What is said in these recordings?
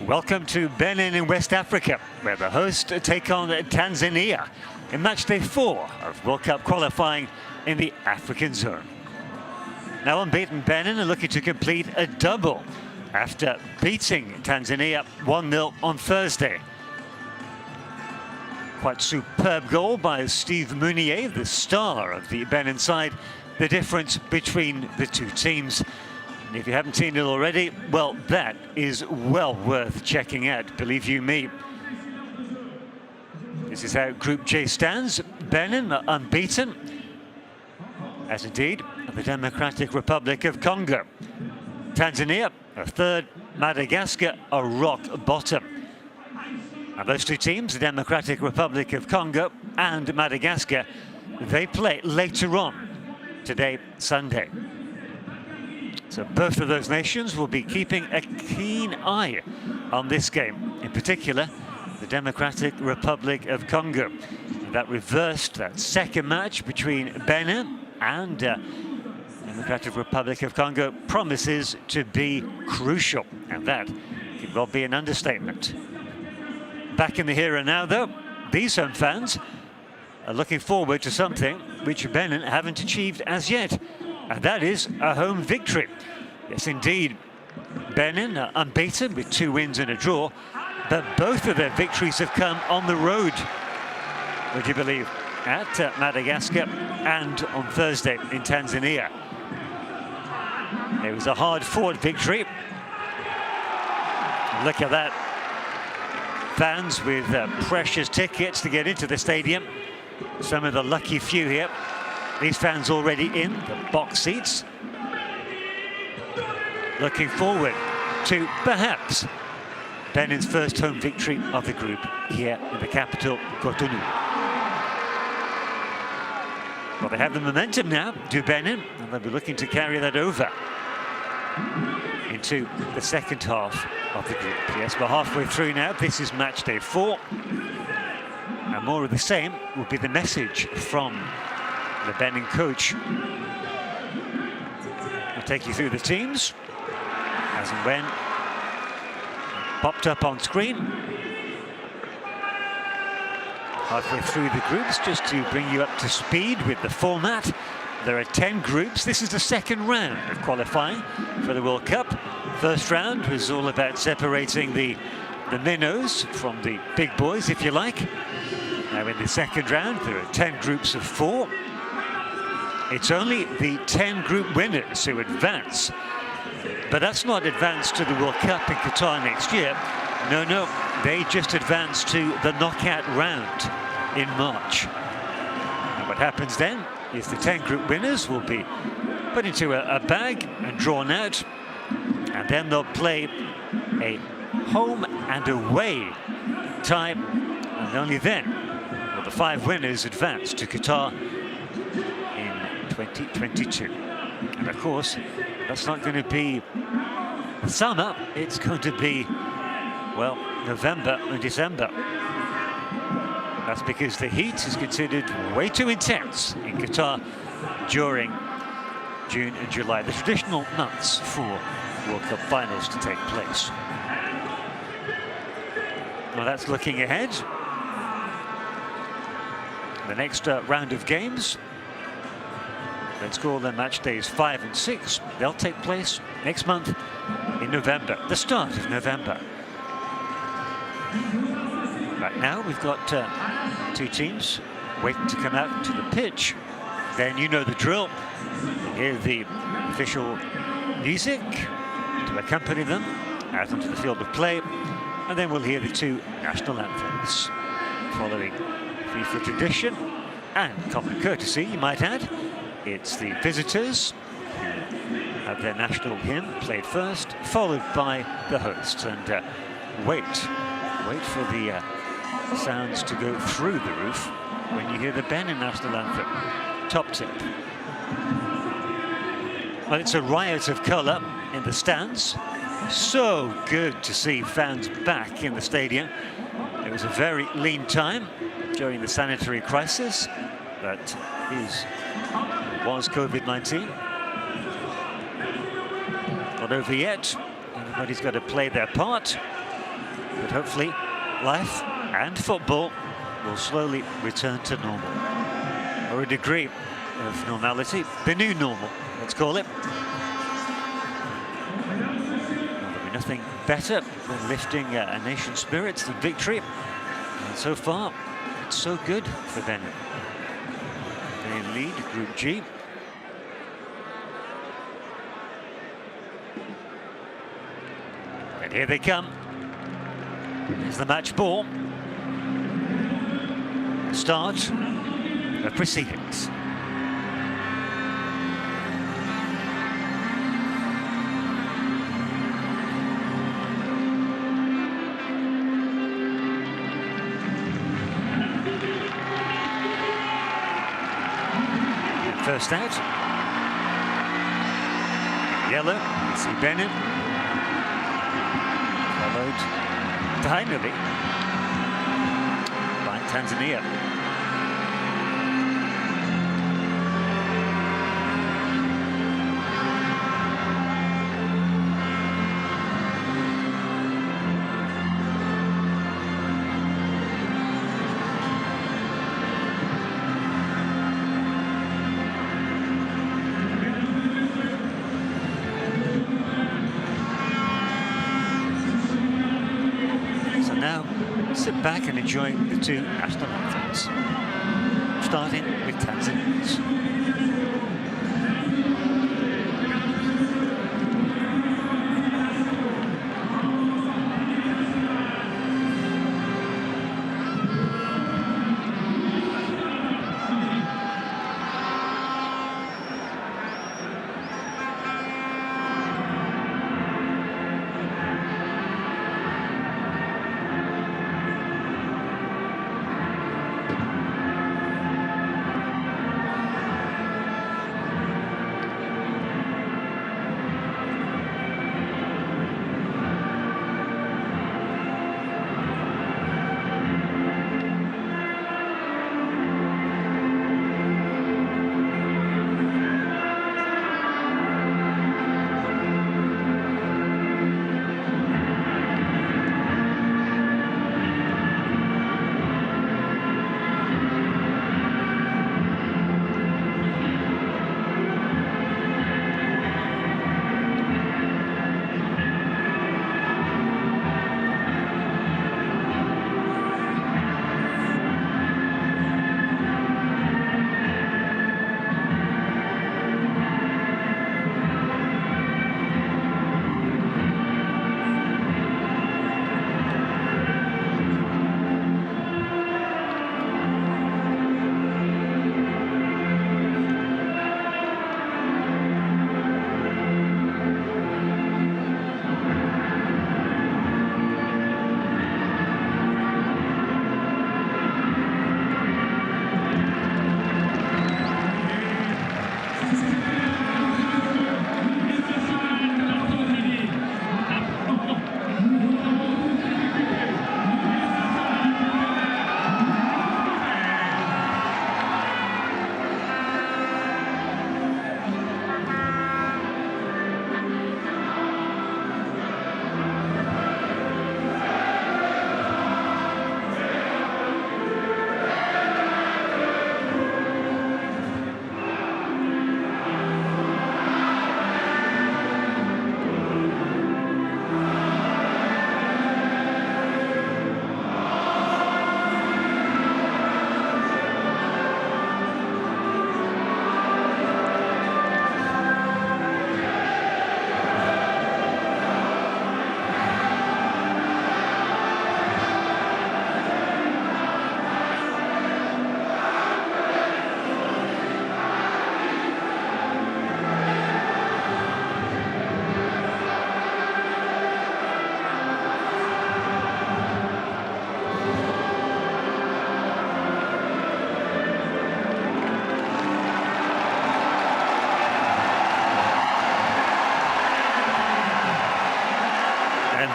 Welcome to Benin in West Africa, where the hosts take on Tanzania in match day 4 of World Cup qualifying in the African zone. Now unbeaten Benin are looking to complete a double after beating Tanzania 1-0 on Thursday. Quite superb goal by Steve Mounier, the star of the Benin side, the difference between the two teams. And if you haven't seen it already, well, that is well worth checking out, believe you me. This is how Group J stands. Benin are unbeaten, as indeed the Democratic Republic of Congo. Tanzania are third, Madagascar are rock bottom. And those two teams, the Democratic Republic of Congo and Madagascar, they play later on today, Sunday. So both of those nations will be keeping a keen eye on this game. In particular, the Democratic Republic of Congo. That reversed that second match between Benin and Democratic Republic of Congo promises to be crucial, and that could well be an understatement. Back in the here and now, though, these home fans are looking forward to something which Benin haven't achieved as yet, and that is a home victory. Yes, indeed, Benin are unbeaten with 2 wins and a draw, but both of their victories have come on the road, would you believe, at Madagascar and on Thursday in Tanzania. It was a hard-fought victory. Look at that. Fans with precious tickets to get into the stadium. Some of the lucky few here. These fans already in the box seats. Looking forward to perhaps Benin's first home victory of the group here in the capital, Cotonou. Well, they have the momentum now, do Benin, and they'll be looking to carry that over into the second half of the group. Yes, we're halfway through now. This is match day 4. And more of the same will be the message from the Benin coach. I'll take you through the teams as and when popped up on screen. Halfway through the groups, just to bring you up to speed with the format. There are 10 groups. This is the second round of qualifying for the World Cup. First round was all about separating the minnows from the big boys, if you like. Now in the second round, there are 10 groups of 4. It's only the 10 group winners who advance. But that's not advance to the World Cup in Qatar next year. No, they just advance to the knockout round in March. And what happens then is the 10 group winners will be put into a bag and drawn out. And then they'll play a home and away tie. And only then will the 5 winners advance to Qatar in 2022. And of course, that's not going to be summer, it's going to be, well, November and December. That's because the heat is considered way too intense in Qatar during June and July, the traditional months for World Cup finals to take place. Well, that's looking ahead. The next round of games, let's call them match days 5 and 6. They'll take place next month in November, the start of November. Right now, we've got 2 teams waiting to come out to the pitch. Then you know the drill. You hear the official music to accompany them out onto the field of play. And then we'll hear the 2 national anthems. Following FIFA tradition and common courtesy, you might add, it's the visitors who have their national hymn played first, followed by the hosts. And wait for the sounds to go through the roof when you hear the Benin national anthem. Top tip. Well, it's a riot of colour in the stands. So good to see fans back in the stadium. It was a very lean time during the sanitary crisis that was COVID-19. Not over yet. Everybody's got to play their part. But hopefully, life and football will slowly return to normal, or a degree of normality, the new normal, let's call it. There'll be nothing better than lifting a nation's spirits than victory, and so far, it's so good for Benin. They lead Group G. And here they come. Here's the match ball. The start of proceedings. First out. Yellow, you see Benin. Followed finally by Tanzania. Sit back and enjoy the two national anthems, starting with Tanzania's.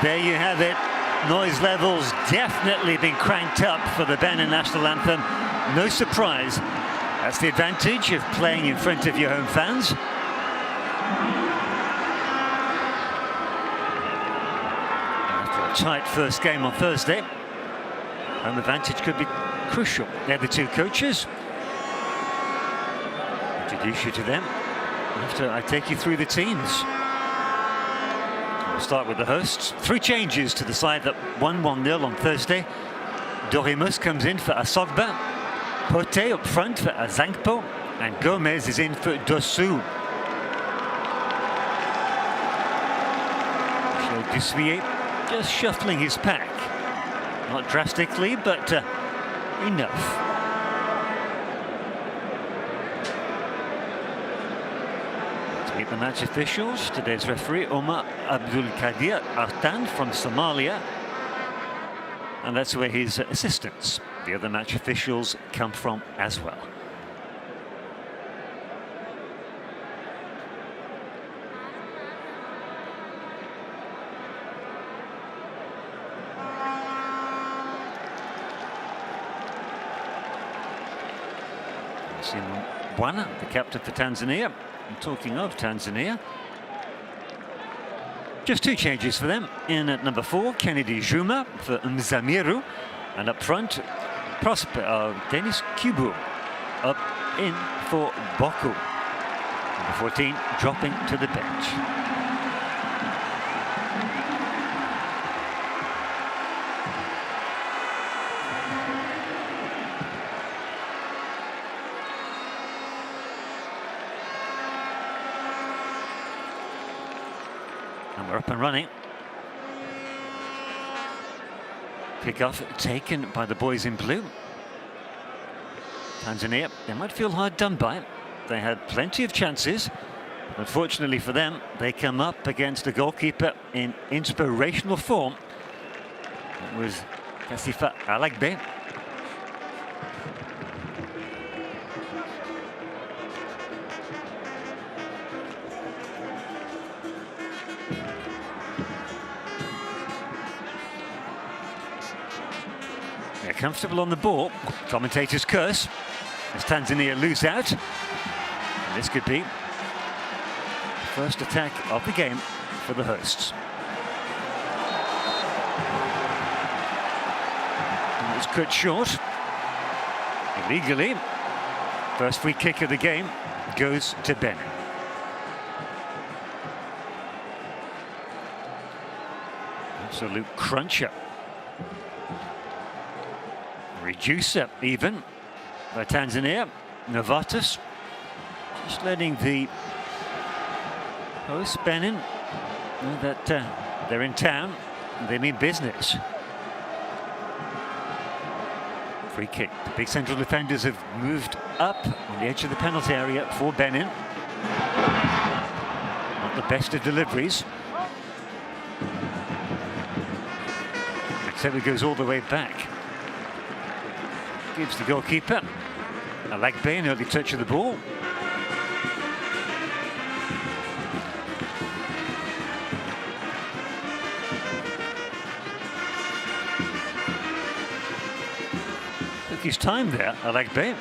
There you have it. Noise levels definitely been cranked up for the Benin national anthem. No surprise. That's the advantage of playing in front of your home fans. After a tight first game on Thursday. Home advantage could be crucial. They're the two coaches. Introduce you to them after I take you through the teams. We'll start with the hosts. 3 changes to the side that won 1-0 on Thursday. Dorimus comes in for Asogba. Pote up front for Azangpo. And Gomez is in for Dossou. Dusvier just shuffling his pack. Not drastically, but enough. To meet the match officials, today's referee, Omar Abdul Kadir Artan from Somalia. And that's where his assistants, the other match officials, come from as well. Bwana, the captain for Tanzania. And talking of Tanzania, just 2 changes for them. In at number 4, Kennedy Juma for Mzamiru, and up front, Dennis Kubu up in for Boku. Number 14 dropping to the bench. And we're up and running. Pick-off taken by the boys in blue. Tanzania, they might feel hard done by. They had plenty of chances. Unfortunately for them, they come up against a goalkeeper in inspirational form. It was Kasifa Alagbe. They're comfortable on the ball. Commentators curse as Tanzania lose out. And this could be the first attack of the game for the hosts. And it's cut short. Illegally. First free kick of the game goes to Benin. Absolute cruncher. Reducer even by Tanzania. Novatus just letting the host Benin know that they're in town and they mean business. Free kick. The big central defenders have moved up on the edge of the penalty area for Benin. Not the best of deliveries. Except it goes all the way back. Gives the goalkeeper Alagbe an early touch of the ball. Took his time there, Alagbe.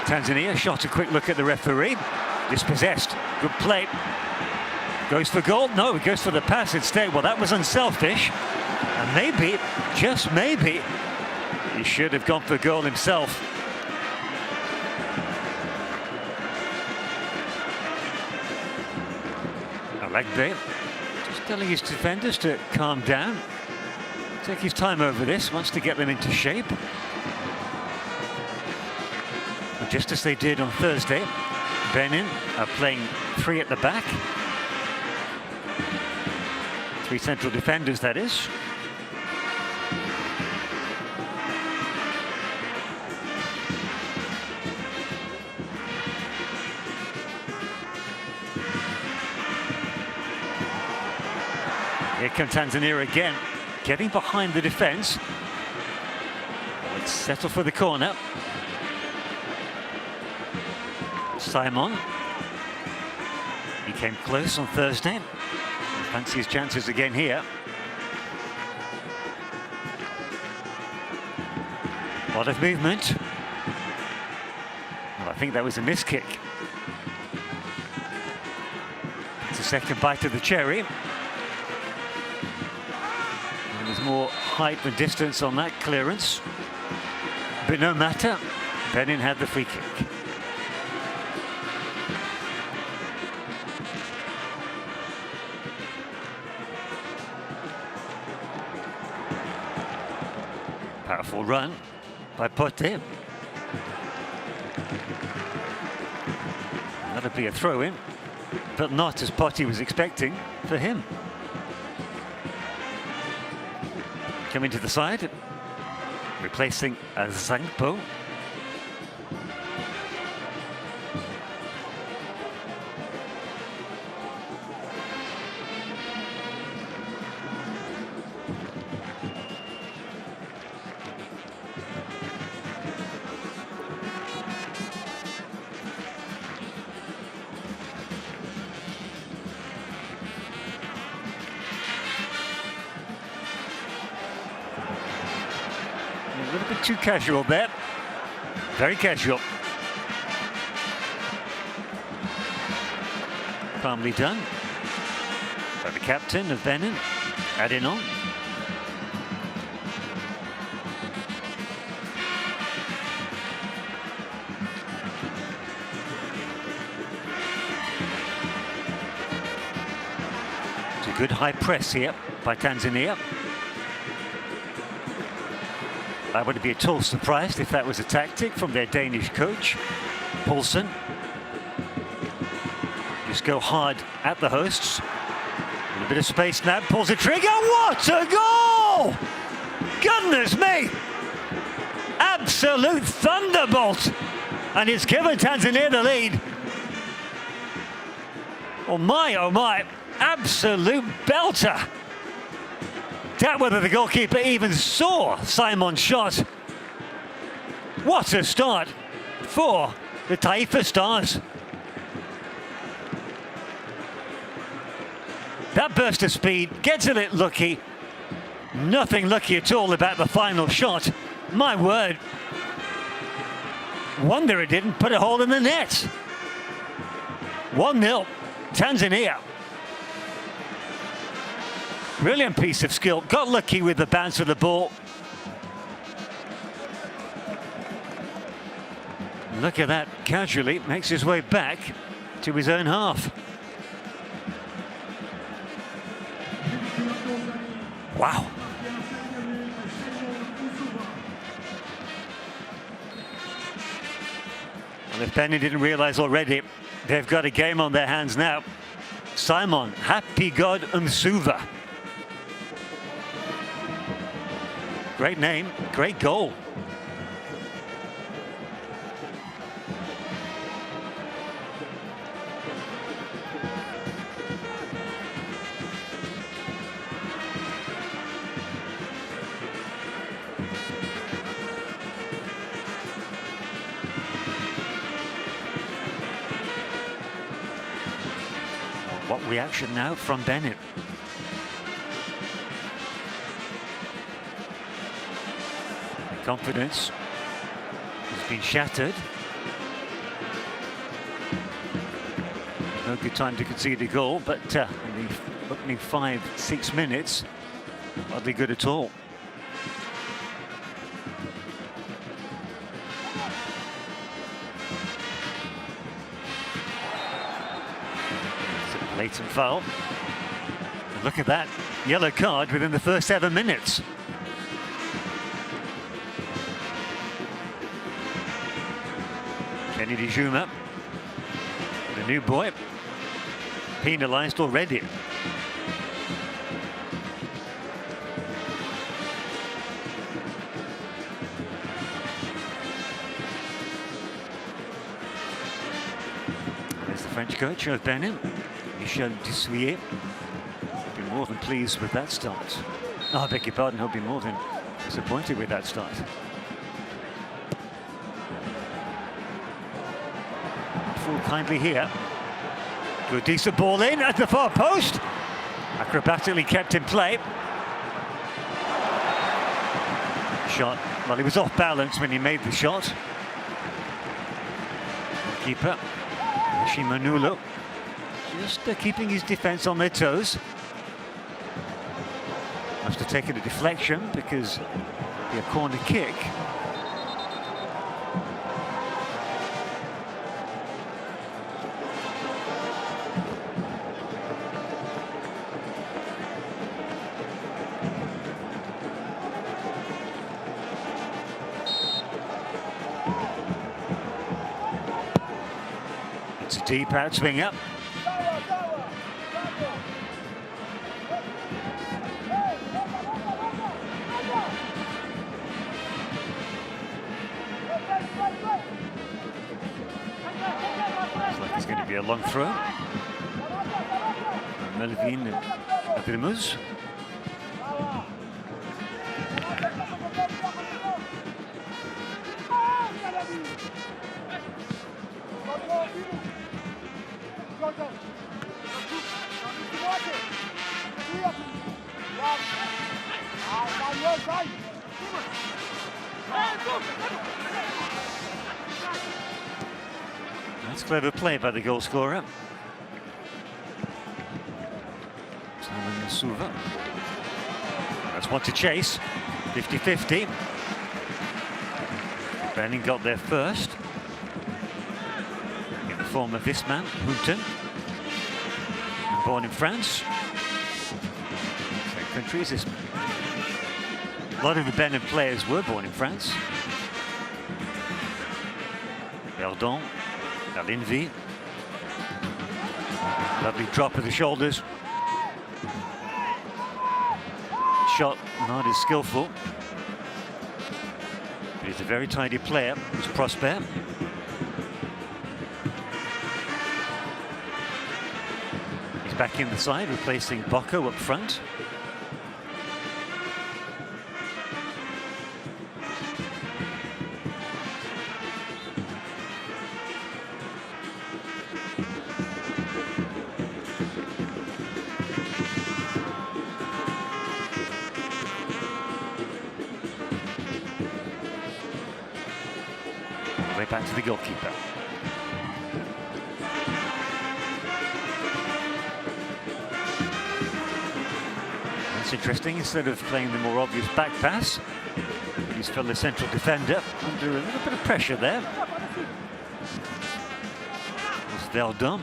Tanzania shot a quick look at the referee. Dispossessed. Good play. Goes for goal? No, he goes for the pass instead. Well, that was unselfish. And maybe, just maybe, he should have gone for goal himself. Alagbe just telling his defenders to calm down. Take his time over this, wants to get them into shape. And just as they did on Thursday, Benin are playing 3 at the back. 3 central defenders, that is. Here comes Tanzania again, getting behind the defence. Let's settle for the corner. Simon. He came close on Thursday. Fancy his chances again here. A lot of movement. Well, I think that was a miss kick. second bite of the cherry. And there's more height than distance on that clearance. But no matter, Benin had the free kick. Powerful run by Pote. That'll be a throw-in, but not as Pote was expecting for him. Coming to the side, replacing Azangpo. A little bit too casual there. Very casual. Calmly done by the captain of Benin, adding on. It's a good high press here by Tanzania. I wouldn't be at all surprised if that was a tactic from their Danish coach, Poulsen. Just go hard at the hosts. A little bit of space now, pulls the trigger. What a goal! Goodness me! Absolute thunderbolt! And it's given Tanzania the lead. Oh my, absolute belter! Doubt whether the goalkeeper even saw Simon's shot. What a start for the Taifa Stars. That burst of speed gets a bit lucky. Nothing lucky at all about the final shot. My word. Wonder it didn't put a hole in the net. 1-0, Tanzania. Brilliant piece of skill. Got lucky with the bounce of the ball. Look at that, casually makes his way back to his own half. Wow. Well, if Benin didn't realize already, they've got a game on their hands now. Simon, Happy God Msuva. Great name, great goal. What reaction now from Benin? Confidence has been shattered. No good time to concede a goal, but in the opening 5-6 minutes, hardly good at all. It's a blatant foul. And look at that, yellow card within the first 7 minutes. Kennedy Juma, the new boy, penalised already. There's the French coach of Benin, Michel Dissouillet. He'll be more than pleased with that start. Oh, I beg your pardon, he'll be more than disappointed with that start. Kindly here. Good decent ball in at the far post. Acrobatically kept in play. Shot. Well, he was off balance when he made the shot. Keeper Shimanulu. just keeping his defence on their toes. Must have taken a deflection because it'll be a corner kick. It's a deep outswing up. It's going to be a long throw. Melvin Abirmuz. That's clever play by the goal scorer. Simon Suva. That's one to chase. 50-50. Benin got there first. In the form of this man, Houghton. Born in France. Same country as this man. A lot of the Benin players were born in France. Verdon, Alinvi. Lovely drop of the shoulders. Shot not as skillful. But he's a very tidy player. He's Prosper. He's back in the side, replacing Bocco up front. Back to the goalkeeper. That's interesting. Instead of playing the more obvious back pass, he's fell the central defender under a little bit of pressure there. It's Verdon,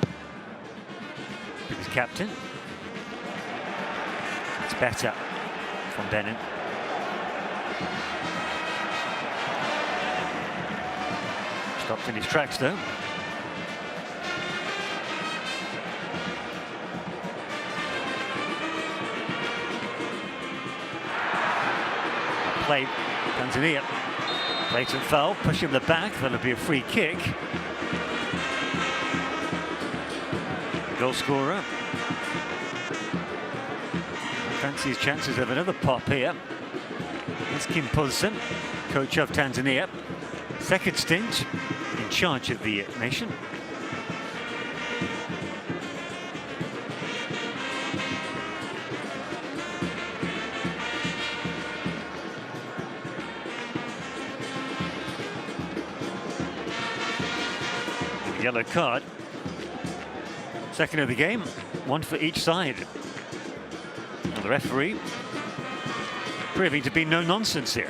his captain. It's better from Benin. Stopped in his tracks though. Play Tanzania. Blatant foul, push him the back, that'll be a free kick. The goal scorer. Fancy his chances of another pop here. It's Kim Pulsen, coach of Tanzania. Second stint in charge of the nation. Yellow card. Second of the game, one for each side. And the referee proving to be no nonsense here.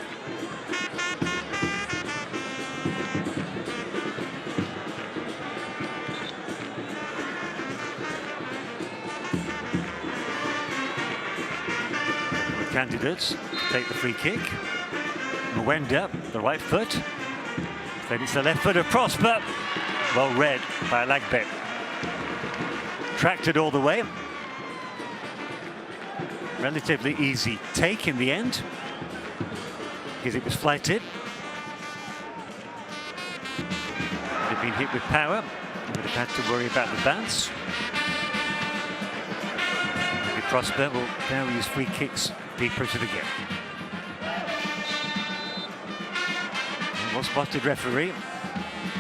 Candidates to take the free kick. Mwenda, the right foot. Then it's the left foot of Prosper. Well read by Lagbe. Tracked it all the way. Relatively easy take in the end, because it was flighted. Would have been hit with power. Would have had to worry about the bounce. Maybe Prosper will vary his free kicks deeper into the game. Well spotted referee.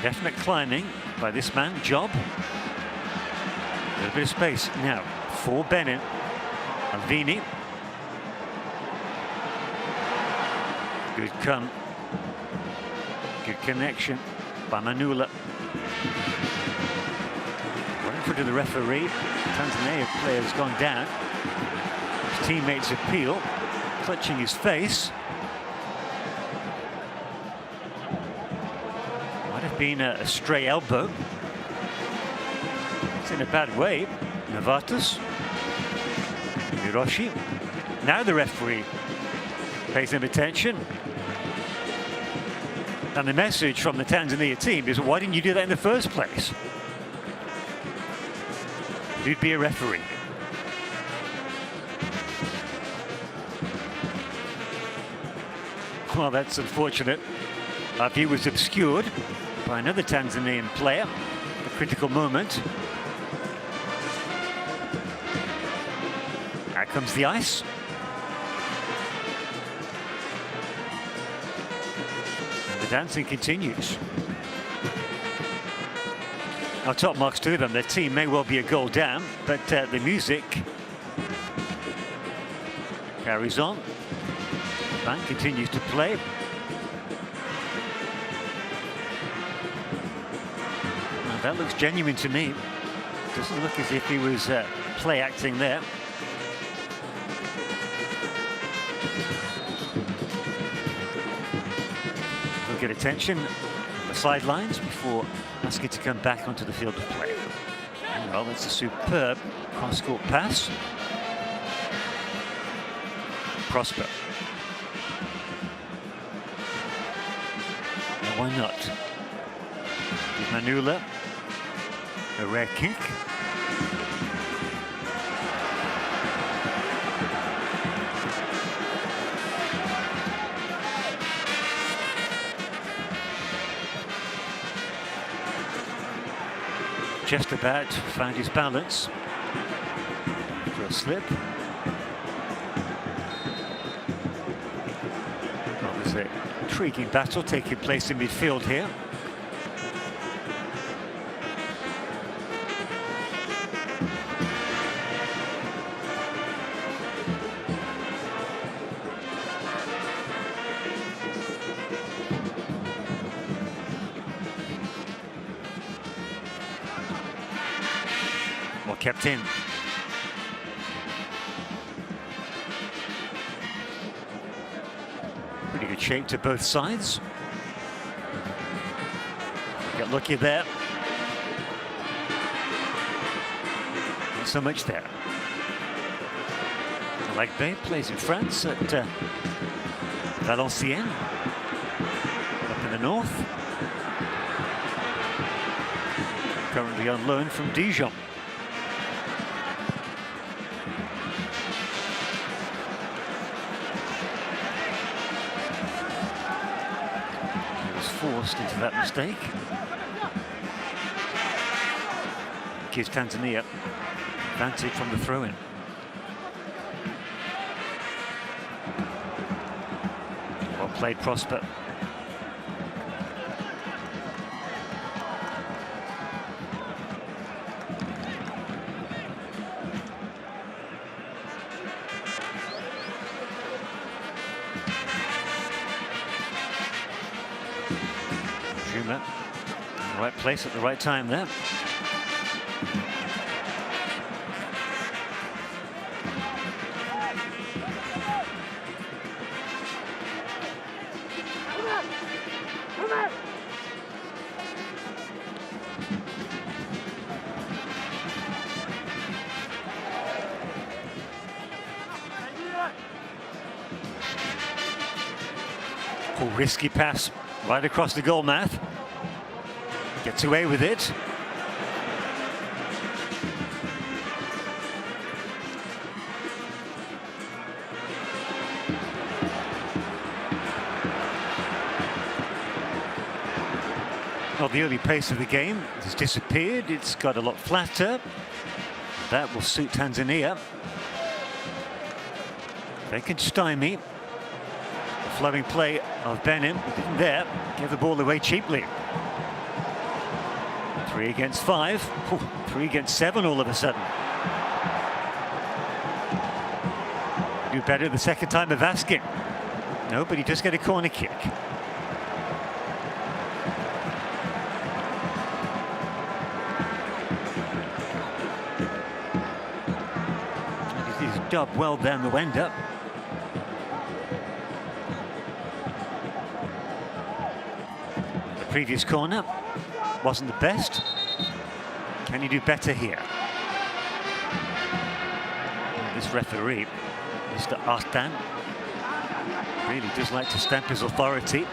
Definite climbing by this man, Job. A little bit of space now for Benin. Alvini. Good come. Good connection by Manula. Running front of the referee. Tanzania player has gone down. His teammates appeal, clutching his face. Might have been a stray elbow. It's in a bad way. Novatus. Hiroshi. Now the referee pays him attention. And the message from the Tanzania team is, why didn't you do that in the first place? You'd be a referee. Well, that's unfortunate. Our view was obscured by another Tanzanian player. A critical moment. Out comes the ice. The dancing continues. Now, top marks to them. Their team may well be a goal down, but the music carries on. The band continues to play. Now, that looks genuine to me. Doesn't look as if he was play acting there. We'll get attention on the sidelines before asking to come back onto the field of play. Well, that's a superb cross-court pass. Prosper. Now, why not? Give Manula a rare kick. Just about found his balance for a slip. Well, there's an intriguing battle taking place in midfield here. Kept in. Pretty good shape to both sides. Get lucky there. Not so much there. Legbe plays in France at Valenciennes, up in the north. Currently on loan from Dijon. Forced into that mistake. Gives Tanzania advantage from the throw-in. Well played, Prosper. Right place at the right time there. Oh, risky pass right across the goal mouth. Gets away with it. Well, the early pace of the game has disappeared. It's got a lot flatter. That will suit Tanzania. They can stymie the flowing play of Benin. Didn't there. Gave the ball away cheaply. 3 against 5. Ooh, 3 against 7 all of a sudden. Do better the second time of asking. No, but he does get a corner kick. job well down the wind-up. The previous corner wasn't the best. Can you do better here? This referee, Mr. Artan, really does like to stamp his authority.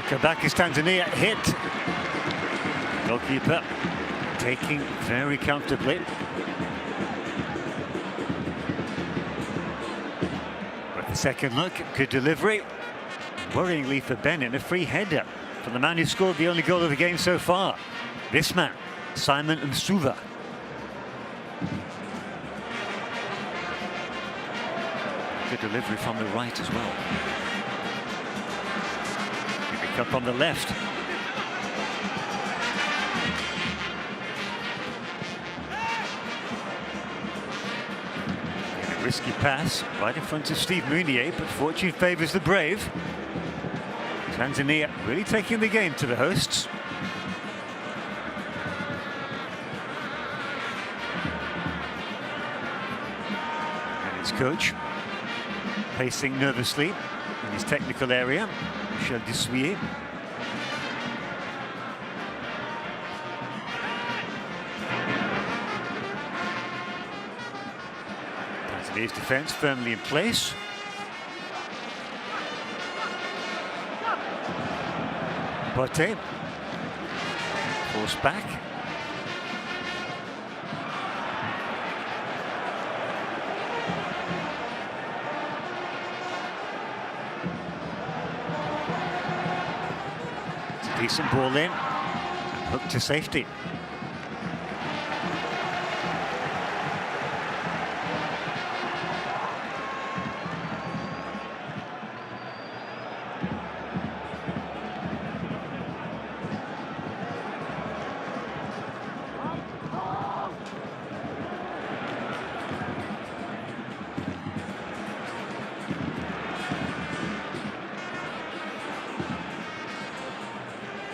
Kabakis Tanzania hit. Goalkeeper taking very comfortably. But the second look, good delivery. Worryingly for Benin, a free header from the man who scored the only goal of the game so far. This man, Simon Msuva. Good delivery from the right as well. Up on the left. A risky pass right in front of Steve Mounier, but fortune favours the brave. Tanzania really taking the game to the hosts. coach, pacing nervously in his technical area, Michel Dessouillet. Tanzania's defence firmly in place. Bote, forced back. It's a decent ball in, hooked to safety.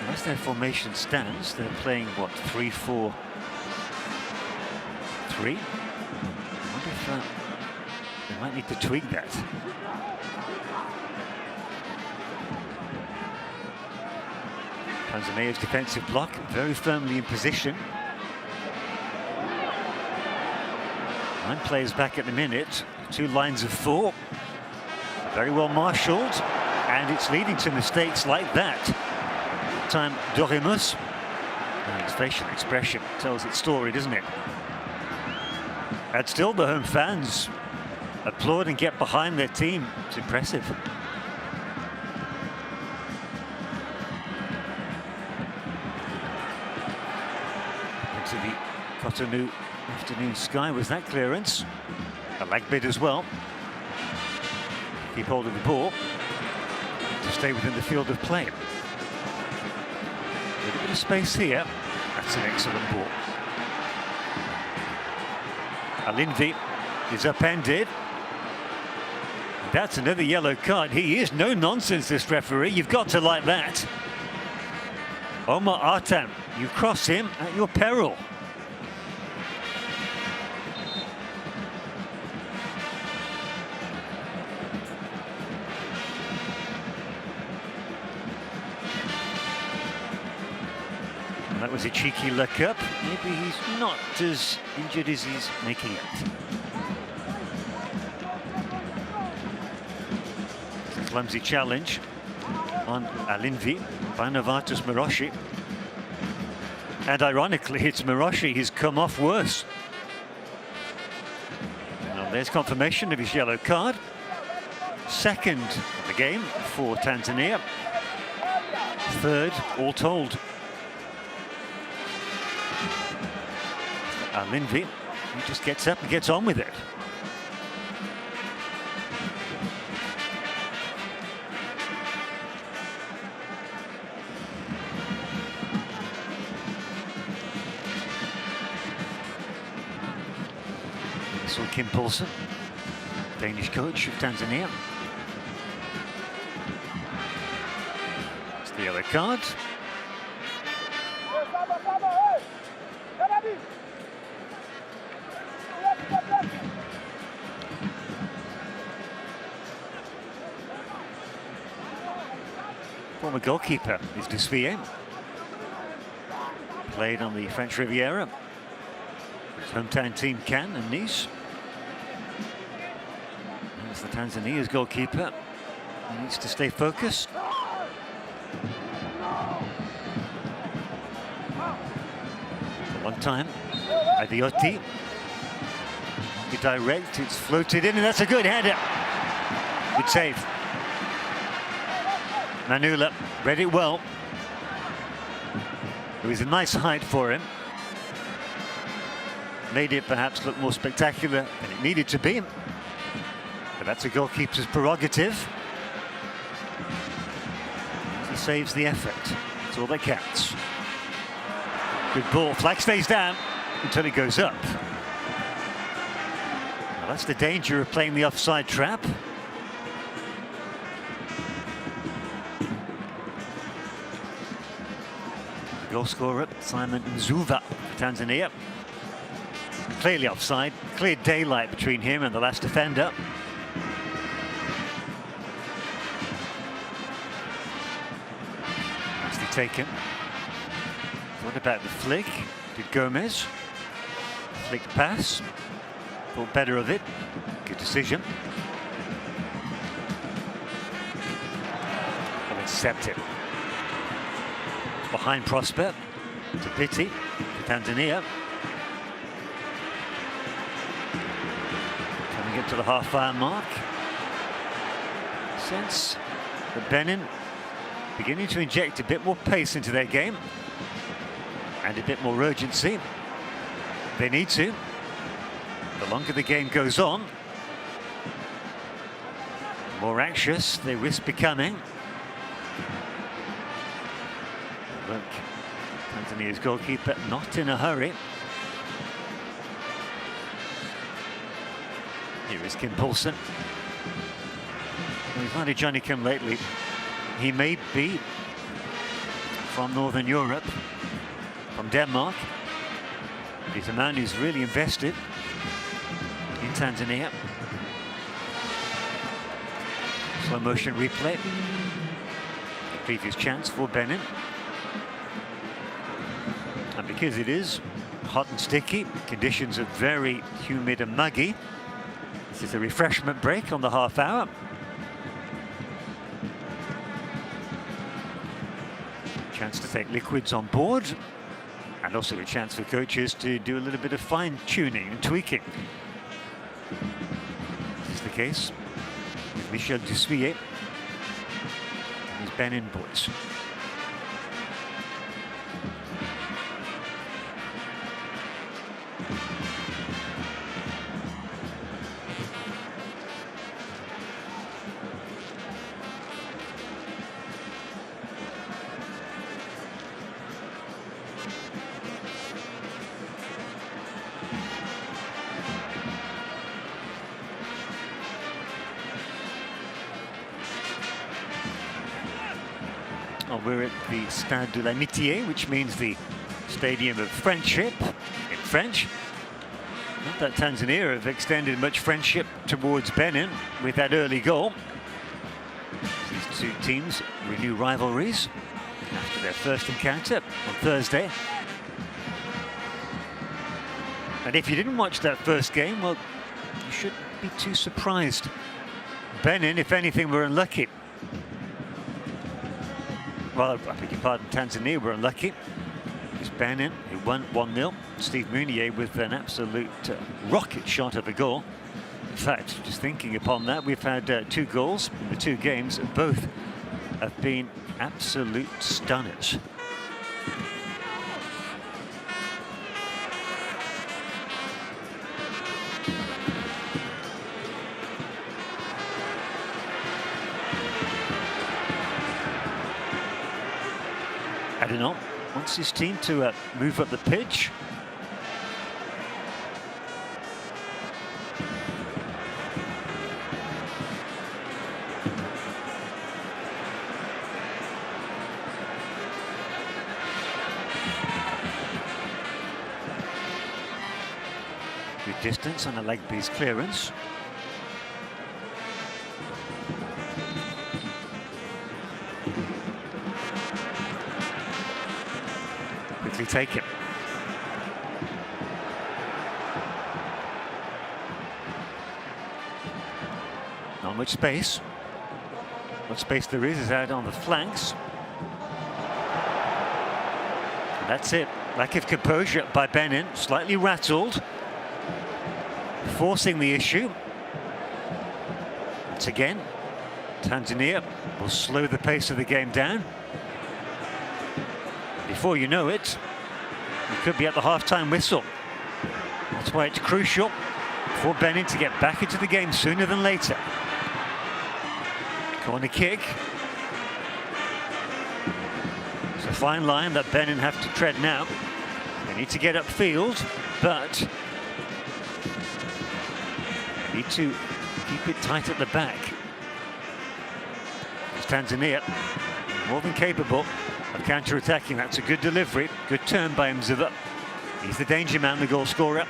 As their formation stands, they're playing what, 3-4-3? I wonder if they might need to tweak that. Tanzania's defensive block very firmly in position. 9 players back at the minute, 2 lines of 4. Very well marshalled, and it's leading to mistakes like that. Time Doremus, and his facial expression tells its story, doesn't it? And still the home fans applaud and get behind their team. It's impressive. Into the Cotonou afternoon sky was that clearance. A lag bid as well. Keep hold of the ball to stay within the field of play. A little bit of space here. That's an excellent ball. Alinvi is upended. That's another yellow card. He is no nonsense, this referee. You've got to like that. Omar Artan, you cross him at your peril. That was a cheeky look up. Maybe he's not as injured as he's making it. It's a clumsy challenge on Alinvi by Novatus Miroshi. And ironically, it's Miroshi who's come off worse. Well, there's confirmation of his yellow card. Second of the game for Tanzania. Third, all told. Alinvi, he just gets up and gets on with it. So Kim Poulsen, Danish coach of Tanzania. It's the yellow card. Former goalkeeper is Dessouillet. Played on the French Riviera. His hometown team Cannes and Nice. As the Tanzania's goalkeeper, he needs to stay focused. One time, Adioti. Direct, it's floated in, and that's a good header. Good save. Manula read it well. It was a nice height for him. Made it perhaps look more spectacular than it needed to be. But that's a goalkeeper's prerogative. He saves the effort. That's all that counts. Good ball. Flag stays down until it goes up. Well, that's the danger of playing the offside trap. Goal scorer Simon Mzuva for Tanzania. Clearly offside, clear daylight between him and the last defender. Nicely taken. What about the flick? Did Gomez? Flick pass. Thought better of it. Good decision. Well accepted. Behind Prosper. It's a pity for Tanzania. Coming up to the half-hour mark. Sense that Benin beginning to inject a bit more pace into their game and a bit more urgency. They need to. The longer the game goes on, the more anxious they risk becoming. Look, Tanzania's goalkeeper not in a hurry. Here is Kim Poulsen. We've had a Johnny come lately. He may be from Northern Europe, from Denmark. He's a man who's really invested in Tanzania. Slow motion replay. The previous chance for Benin. And because it is hot and sticky, conditions are very humid and muggy, this is a refreshment break on the half hour. Chance to take liquids on board, and also a chance for coaches to do a little bit of fine-tuning and tweaking. This is the case with Michel Dussuyer and his Benin boys. We're at the Stade de l'Amitié, which means the Stadium of Friendship in French. Not that Tanzania have extended much friendship towards Benin with that early goal. These two teams renew rivalries after their first encounter on Thursday. And if you didn't watch that first game, well, you shouldn't be too surprised. Benin, if anything, were unlucky. Well, I beg your pardon, Tanzania were unlucky. It was Benin who won 1-0. Steve Mounier with an absolute rocket shot of a goal. In fact, just thinking upon that, we've had 2 goals in the 2 games. Both have been absolute stunners. I don't know, wants his team to move up the pitch. Good distance on a leg piece clearance. Take it. Not much space. What space there is out on the flanks. And that's it. Lack of composure by Benin, slightly rattled, forcing the issue. Once again, Tanzania will slow the pace of the game down. Before you know it, we could be at the half-time whistle. That's why it's crucial for Benin to get back into the game sooner than later. Corner kick. It's a fine line that Benin have to tread now. They need to get upfield, but they need to keep it tight at the back. It's Tanzania, more than capable of counter-attacking. That's a good delivery, good turn by Mziva. He's the danger man, the goal scorer.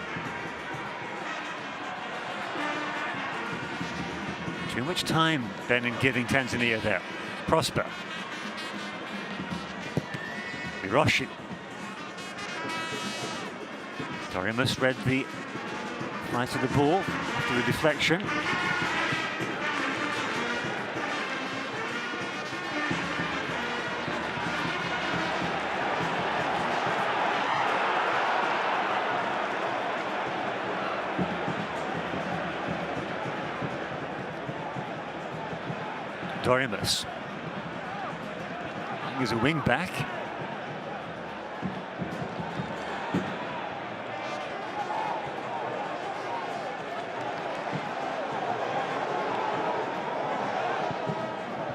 Too much time Benin giving Tanzania there. Prosper. Hiroshi. Dorimus read the flight of the ball after the deflection. Dorimus. He's a wing back.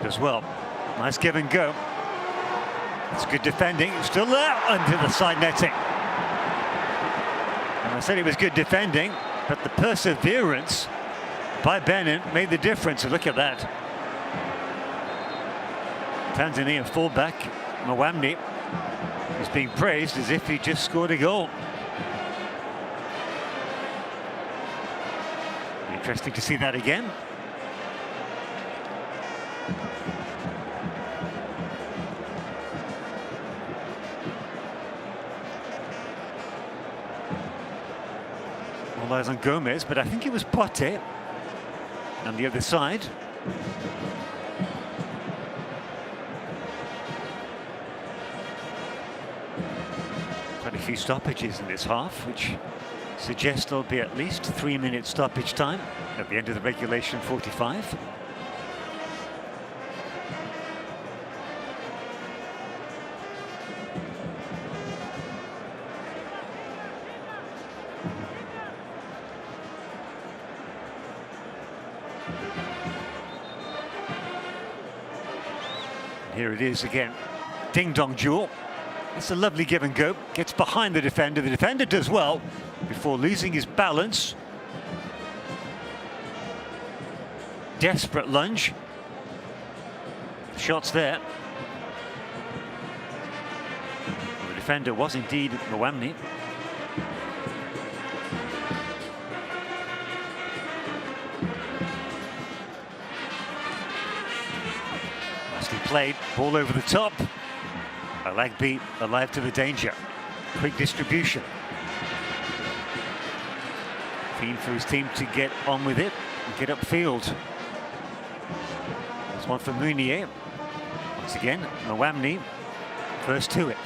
As well. Nice give and go. It's good defending. Still there under the side netting. And I said it was good defending, but the perseverance by Benin made the difference. So look at that. Tanzania fullback Mwamni is being praised as if he just scored a goal. Interesting to see that again. All eyes on Gomez, but I think it was Pote on the other side. Quite a few stoppages in this half, which suggests there'll be at least 3-minute stoppage time at the end of the regulation 45. Here it is again, ding-dong duel. It's a lovely give and go, gets behind the defender does well before losing his balance. Desperate lunge. Shots there. The defender was indeed Mwamni. Played, ball over the top. Alagbi alive to the danger. Quick distribution. Keen for his team to get on with it and get upfield. There's one for Munier. Once again, Mwamni first to it.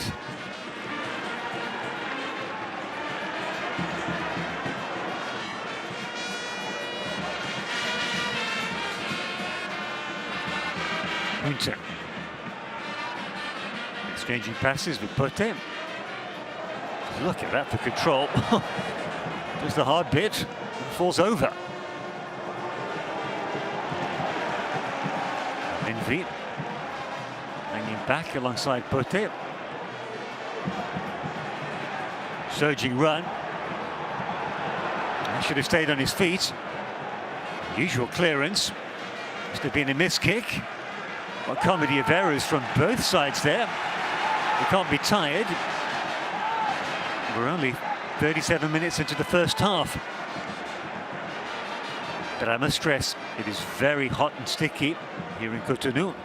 Hunter. Exchanging passes with Pote. Look at that for control. Just the hard bit. Falls over. Envy. Hanging back alongside Pote. Surging run. He should have stayed on his feet. Usual clearance. Must have been a miss kick. A comedy of errors from both sides there. We can't be tired. We're only 37 minutes into the first half. But I must stress, it is very hot and sticky here in Cotonou.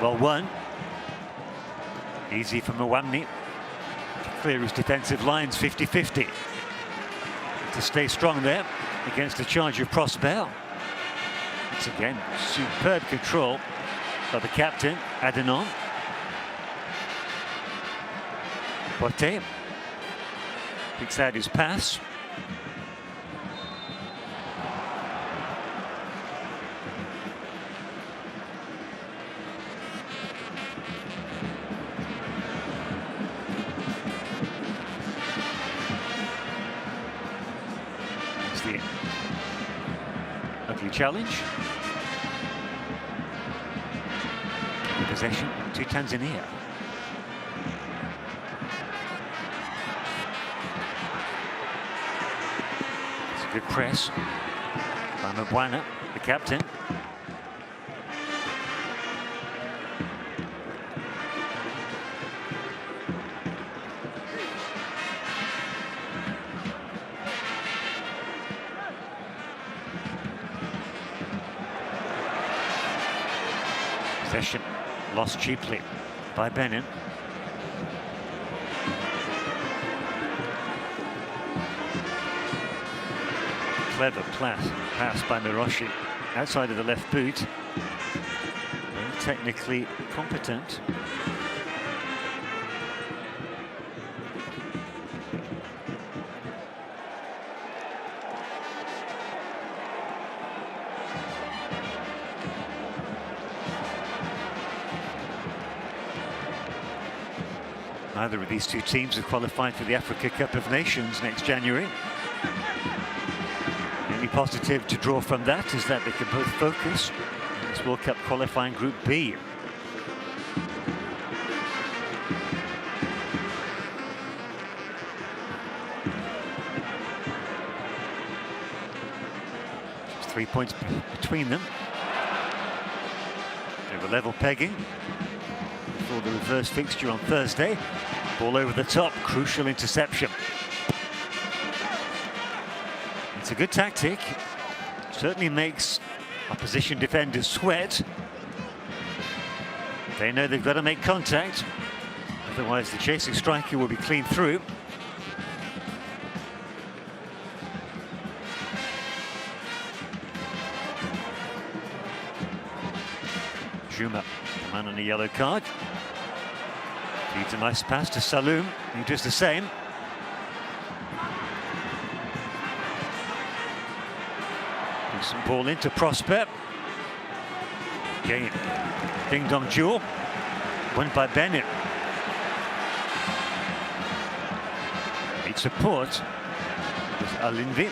Well won. Easy for Mwamni to clear his defensive lines 50-50. To stay strong there against the charge of Prosper. Once again, superb control by the captain, Adenon. Pote picks out his pass. It's the ugly challenge. Possession to Tanzania. It's a good press by Mbwana, the captain. Possession lost cheaply by Benin. Clever pass by Miroshi outside of the left boot. Very technically competent. Neither of these two teams have qualified for the Africa Cup of Nations next January. The only positive to draw from that is that they can both focus on this World Cup qualifying Group B. Just 3 points between them. They were level pegging before the reverse fixture on Thursday. Ball over the top, crucial interception. It's a good tactic. Certainly makes opposition defenders sweat. They know they've got to make contact, otherwise the chasing striker will be clean through. Juma, the man on a yellow card. Feeds a nice pass to Saloum, he does the same. Decent ball into Prosper. Again, ding-dong duel, won by Benin. Need support with Alinvi.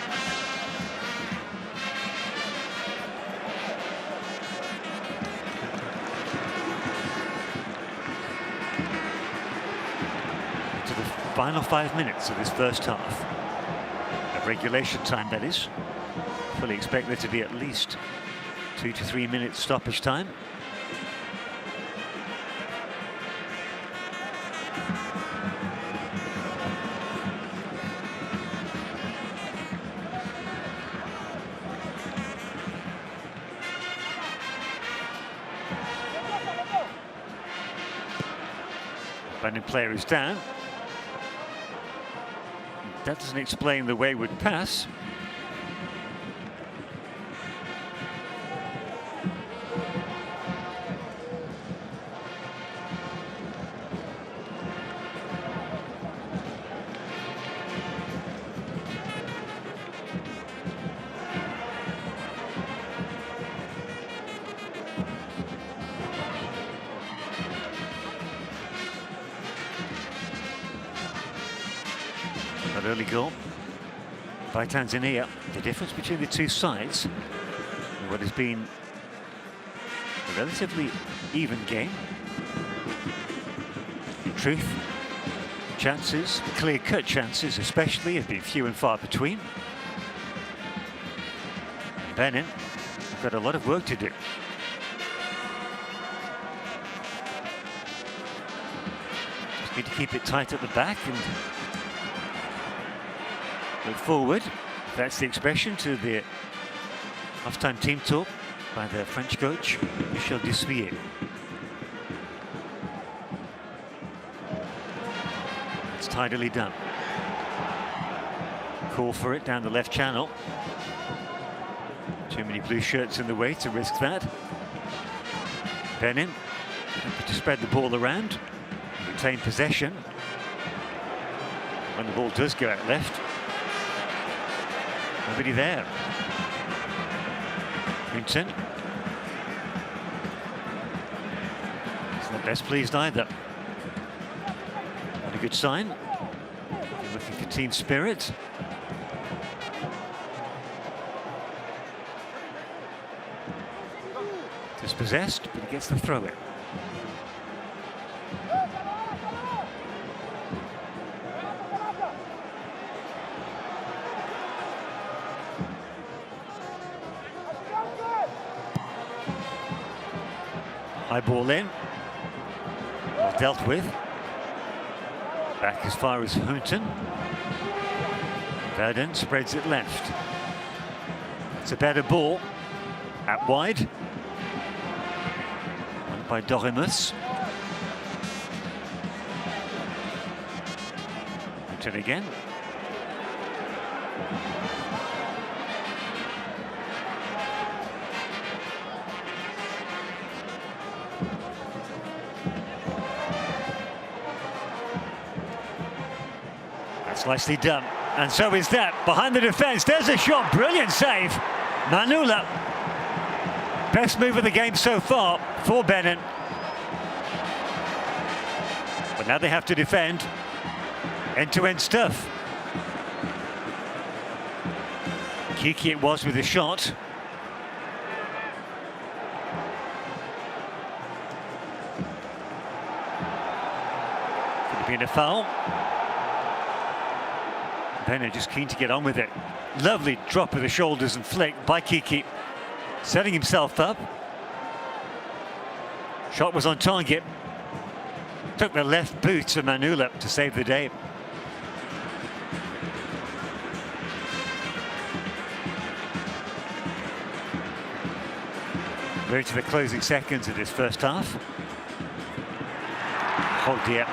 Final 5 minutes of this first half. Of regulation time, that is. Fully expect there to be at least 2 to 3 minutes stoppage time. Benin player is down. That doesn't explain the wayward pass. Early goal by Tanzania. The difference between the two sides, what has been a relatively even game. In truth, chances, clear-cut chances especially, have been few and far between. Benin have got a lot of work to do. Just need to keep it tight at the back and look forward, if that's the expression, to the half-time team talk by the French coach, Michel Desuyer. It's tidily done. Call for it down the left channel. Too many blue shirts in the way to risk that. Benin happy to spread the ball around, retain possession. When the ball does go out left, nobody there. Vincent. He's not best pleased either. Not a good sign. They're looking for team spirit. Dispossessed, but he gets the throw in. High ball in, well dealt with. Back as far as Hunton. Verde spreads it left. It's a better ball. Out wide. by Dorimus. It again. That's nicely done. And so is that. Behind the defence, there's a shot. Brilliant save. Manula. Best move of the game so far for Benin. But now they have to defend. End-to-end stuff. Kiki it was with a shot. Could have been a foul. Benin just keen to get on with it. Lovely drop of the shoulders and flick by Kiki. Setting himself up. Shot was on target. Took the left boot to Manula to save the day. We're into the closing seconds of this first half. Oh dear.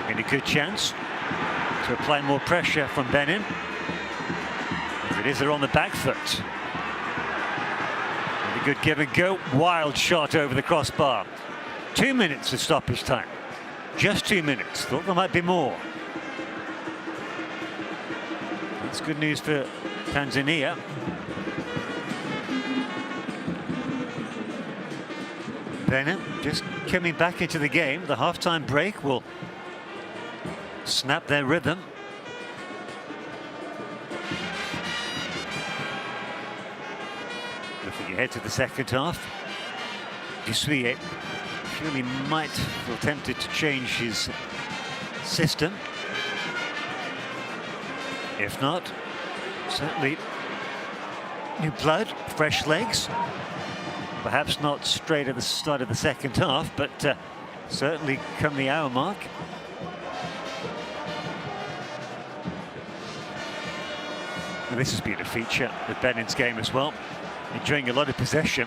Been a good chance to apply more pressure from Benin. As it is, they're on the back foot. And a good give and go. Wild shot over the crossbar. 2 minutes of stoppage time. Just 2 minutes. Thought there might be more. That's good news for Tanzania. Benin just coming back into the game. The half-time break will snap their rhythm. Looking ahead to the second half. Dusuye surely might feel tempted to change his system. If not, certainly new blood, fresh legs. Perhaps not straight at the start of the second half, but certainly come the hour mark. And this has been a feature of Benin's game as well. Enjoying a lot of possession,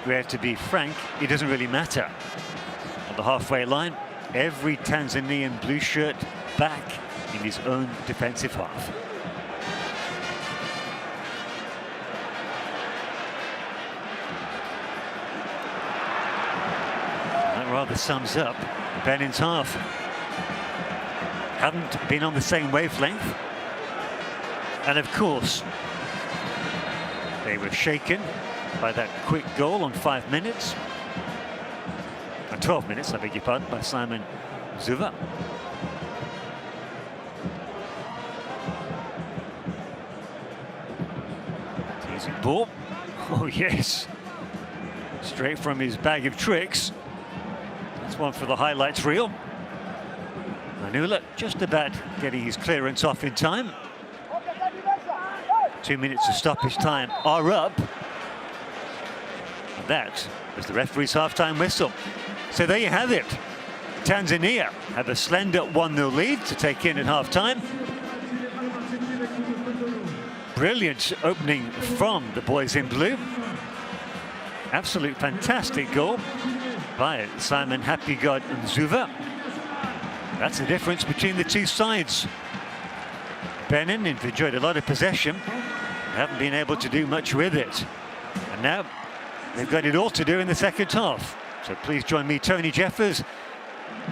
where, to be frank, it doesn't really matter. On the halfway line, every Tanzanian blue shirt back in his own defensive half. Rather sums up Benin's half. Haven't been on the same wavelength. And of course, they were shaken by that quick goal on 5 minutes. 12 minutes, I beg your pardon, by Simon Zuva. Easy ball. Oh yes. Straight from his bag of tricks. That's one for the highlights reel. Manula just about getting his clearance off in time. 2 minutes of stoppage time are up. And that was the referee's half-time whistle. So there you have it. Tanzania have a slender 1-0 lead to take in at half-time. Brilliant opening from the boys in blue. Absolute fantastic goal by Simon Happy God Nzuva. That's the difference between the two sides. Benin have enjoyed a lot of possession, haven't been able to do much with it. And now they've got it all to do in the second half. So please join me, Tony Jeffers,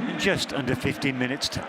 in just under 15 minutes time.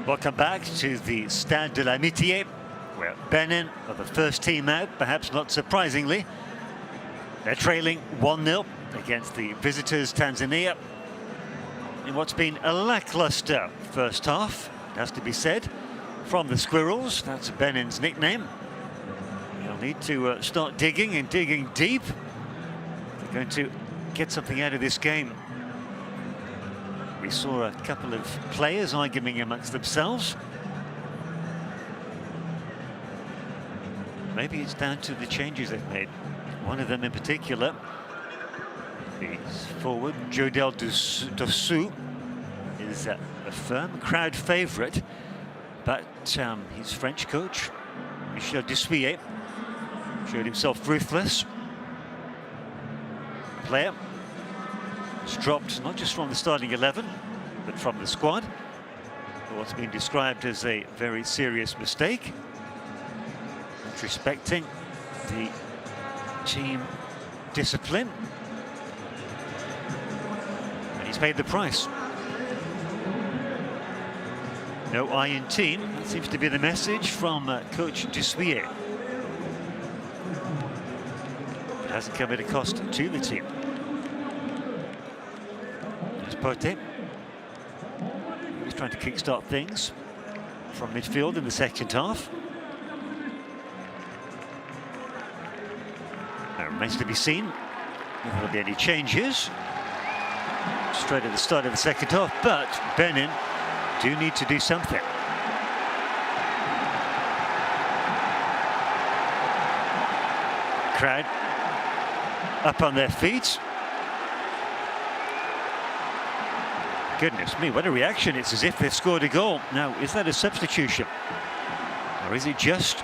Welcome back to the Stade de l'Amitié, where Benin are the first team out, perhaps not surprisingly. They're trailing 1-0 against the visitors Tanzania in what's been a lackluster first half, it has to be said, from the Squirrels. That's Benin's nickname. They'll need to start digging and digging deep. They're going to get something out of this game. We saw a couple of players arguing amongst themselves. Maybe it's down to the changes they've made. One of them in particular, the forward, Jodel Dossou, is a firm crowd favourite, but his French coach, Michel Dussuyer, showed himself ruthless. Player was dropped not just from the starting 11, but from the squad for what's been described as a very serious mistake, not respecting the team discipline, and he's paid the price. No I in team, that seems to be the message from coach Dussuyer. It hasn't come at a cost to the team. There's Pote. He's trying to kickstart things from midfield in the second half. Now, it remains to be seen if there'll be any changes straight at the start of the second half, but Benin do need to do something. Crowd up on their feet. Goodness me, what a reaction. It's as if they've scored a goal. Now, is that a substitution? Or is it just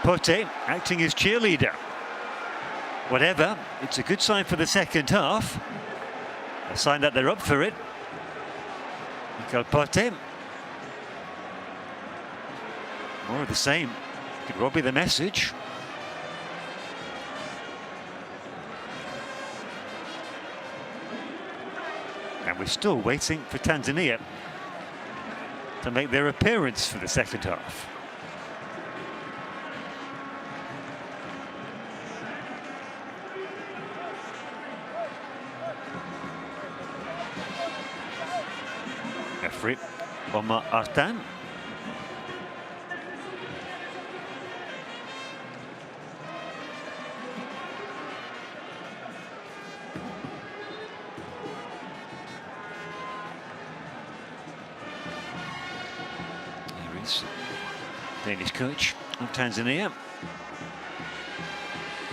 Pote acting as cheerleader? Whatever, it's a good sign for the second half. A sign that they're up for it. Michael Pote. More of the same. Could well be the message. And we're still waiting for Tanzania to make their appearance for the second half. Referee Omar Artan. Danish coach of Tanzania.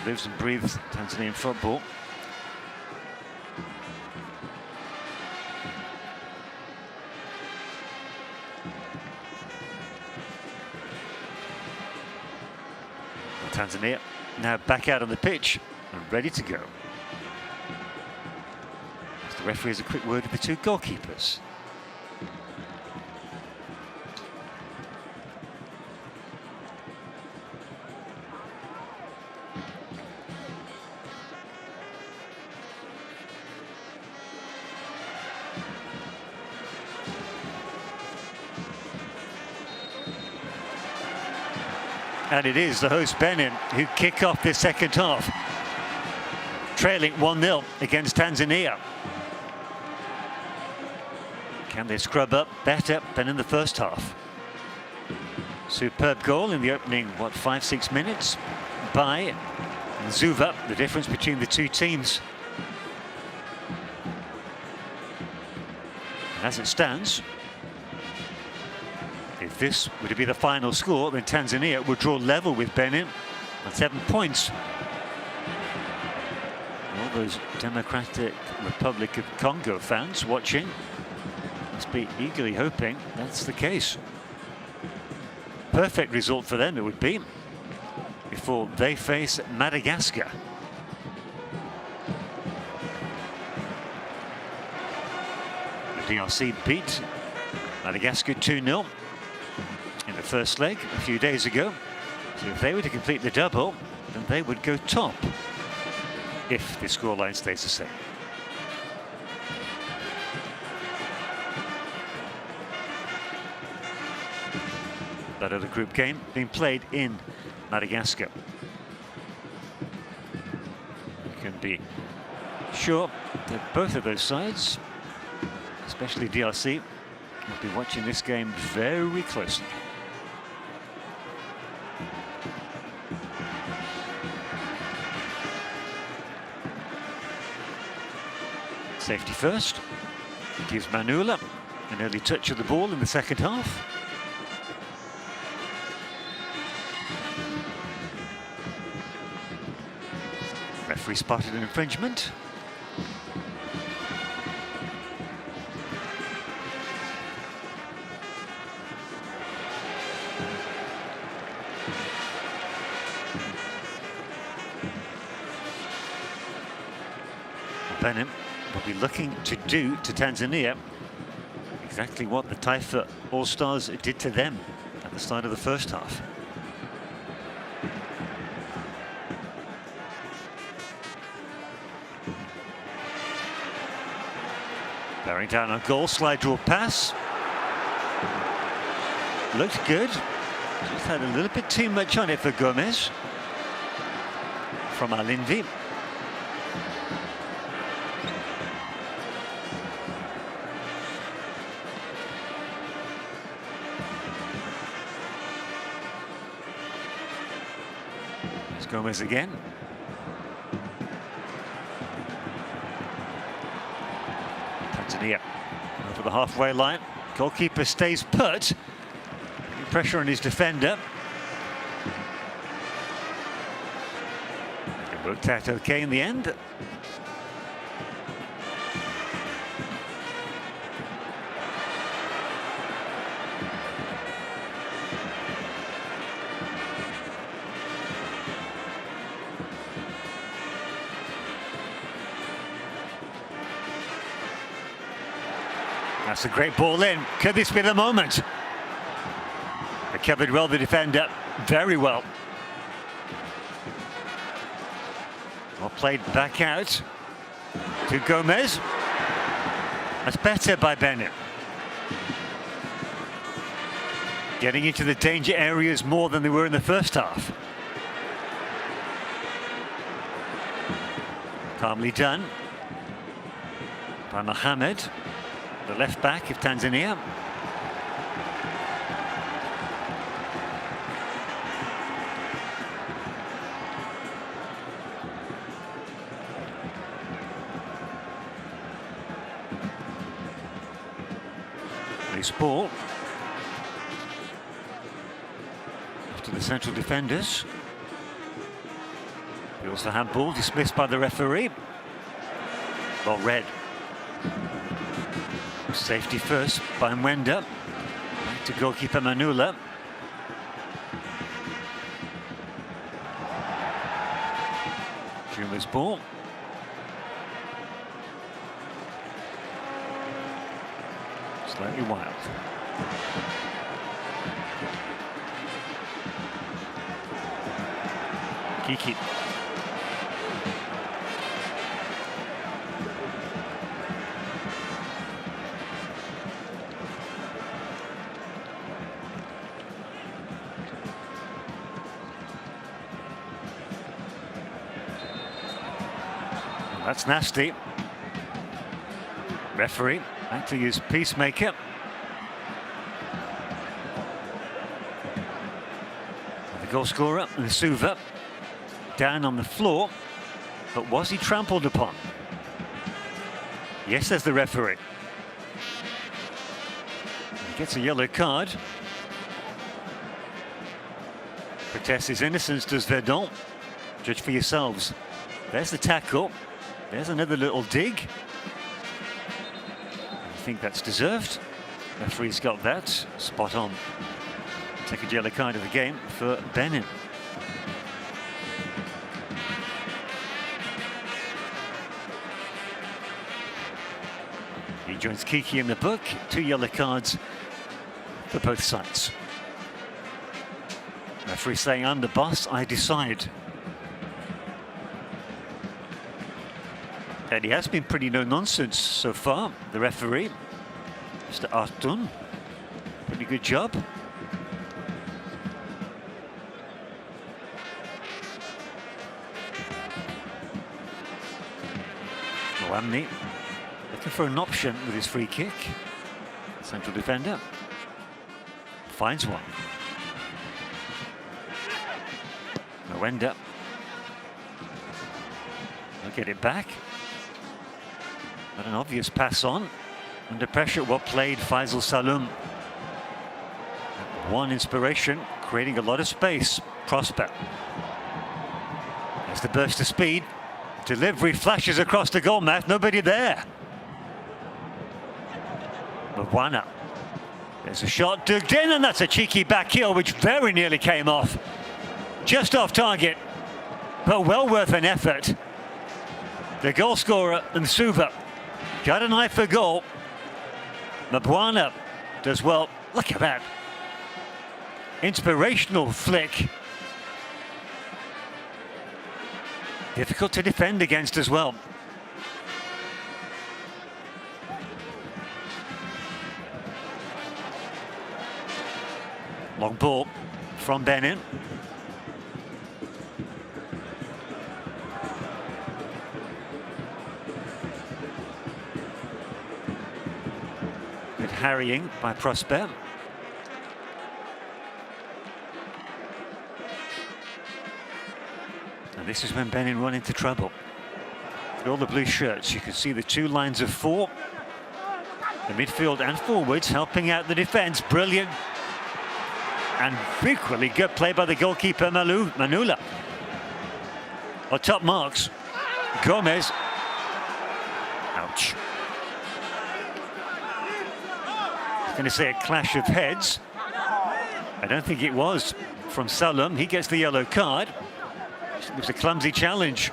Lives and breathes Tanzanian football. Tanzania now back out on the pitch and ready to go. As the referee has a quick word with the two goalkeepers. And it is the host Benin who kick off this second half, trailing 1-0 against Tanzania. Can they scrub up better than in the first half? Superb goal in the opening, 5-6 minutes by Zuva, the difference between the two teams. And as it stands, if this were to be the final score, then Tanzania would draw level with Benin on 7 points. All those Democratic Republic of Congo fans watching must be eagerly hoping that's the case. Perfect result for them it would be before they face Madagascar. The DRC beat Madagascar 2-0 in the first leg a few days ago. So if they were to complete the double, then they would go top if the scoreline stays the same. that other group game being played in Madagascar. You can be sure that both of those sides, especially DRC, will be watching this game very closely. Safety first. Gives Manula an early touch of the ball in the second half. Referee spotted an infringement. Benin will be looking to do to Tanzania exactly what the Taifa All-Stars did to them at the start of the first half. Bearing down on goal, slide draw pass. Looked good. Just had a little bit too much on it for Gomez from Alinvi. Gomez again. Tanzania over the halfway line. Goalkeeper stays put. Pressure on his defender. It worked out okay in the end. That's a great ball in. Could this be the moment? They covered well the defender, very well. Well played back out to Gomez. That's better by Benin. Getting into the danger areas more than they were in the first half. Calmly done by Mohamed, the left back of Tanzania. Loose ball to the central defenders. We also handball dismissed by the referee. Well read. Safety first by Mwenda. Back to goalkeeper Manula. Juma's ball. Slightly wild. Kiki. That's nasty. Referee back to use peacemaker. The goal scorer, Suva, down on the floor, but was he trampled upon? Yes, says the referee. He gets a yellow card. Protests his innocence, does Verdon. Judge for yourselves. There's the tackle. There's another little dig. I think that's deserved. Referee's got that spot on. Second yellow card of the game for Benin. He joins Kiki in the book. 2 yellow cards for both sides. Referee saying, "I'm the boss, I decide." And he has been pretty no-nonsense so far, the referee, Mr. Artun. Pretty good job. Wamni looking for an option with his free kick. Central defender finds one. Mwenda will get it back. But an obvious pass on. Under pressure, well played, Faisal Salum. One inspiration, creating a lot of space. Prosper. There's the burst of speed. Delivery flashes across the goal mouth, nobody there. Botswana. There's a shot dug in, and that's a cheeky back heel, which very nearly came off. Just off target, but well worth an effort. The goal scorer, Msuva, got an eye for goal. Botswana does well. Look at that. Inspirational flick. Difficult to defend against as well. Long ball from Benin. Good harrying by Prosper. And this is when Benin run into trouble. With all the blue shirts, you can see the two lines of four. The midfield and forwards helping out the defence. Brilliant. And equally good play by the goalkeeper, Manula. On top marks. Gomez. Ouch. I was going to say a clash of heads. I don't think it was from Salum. He gets the yellow card. It was a clumsy challenge.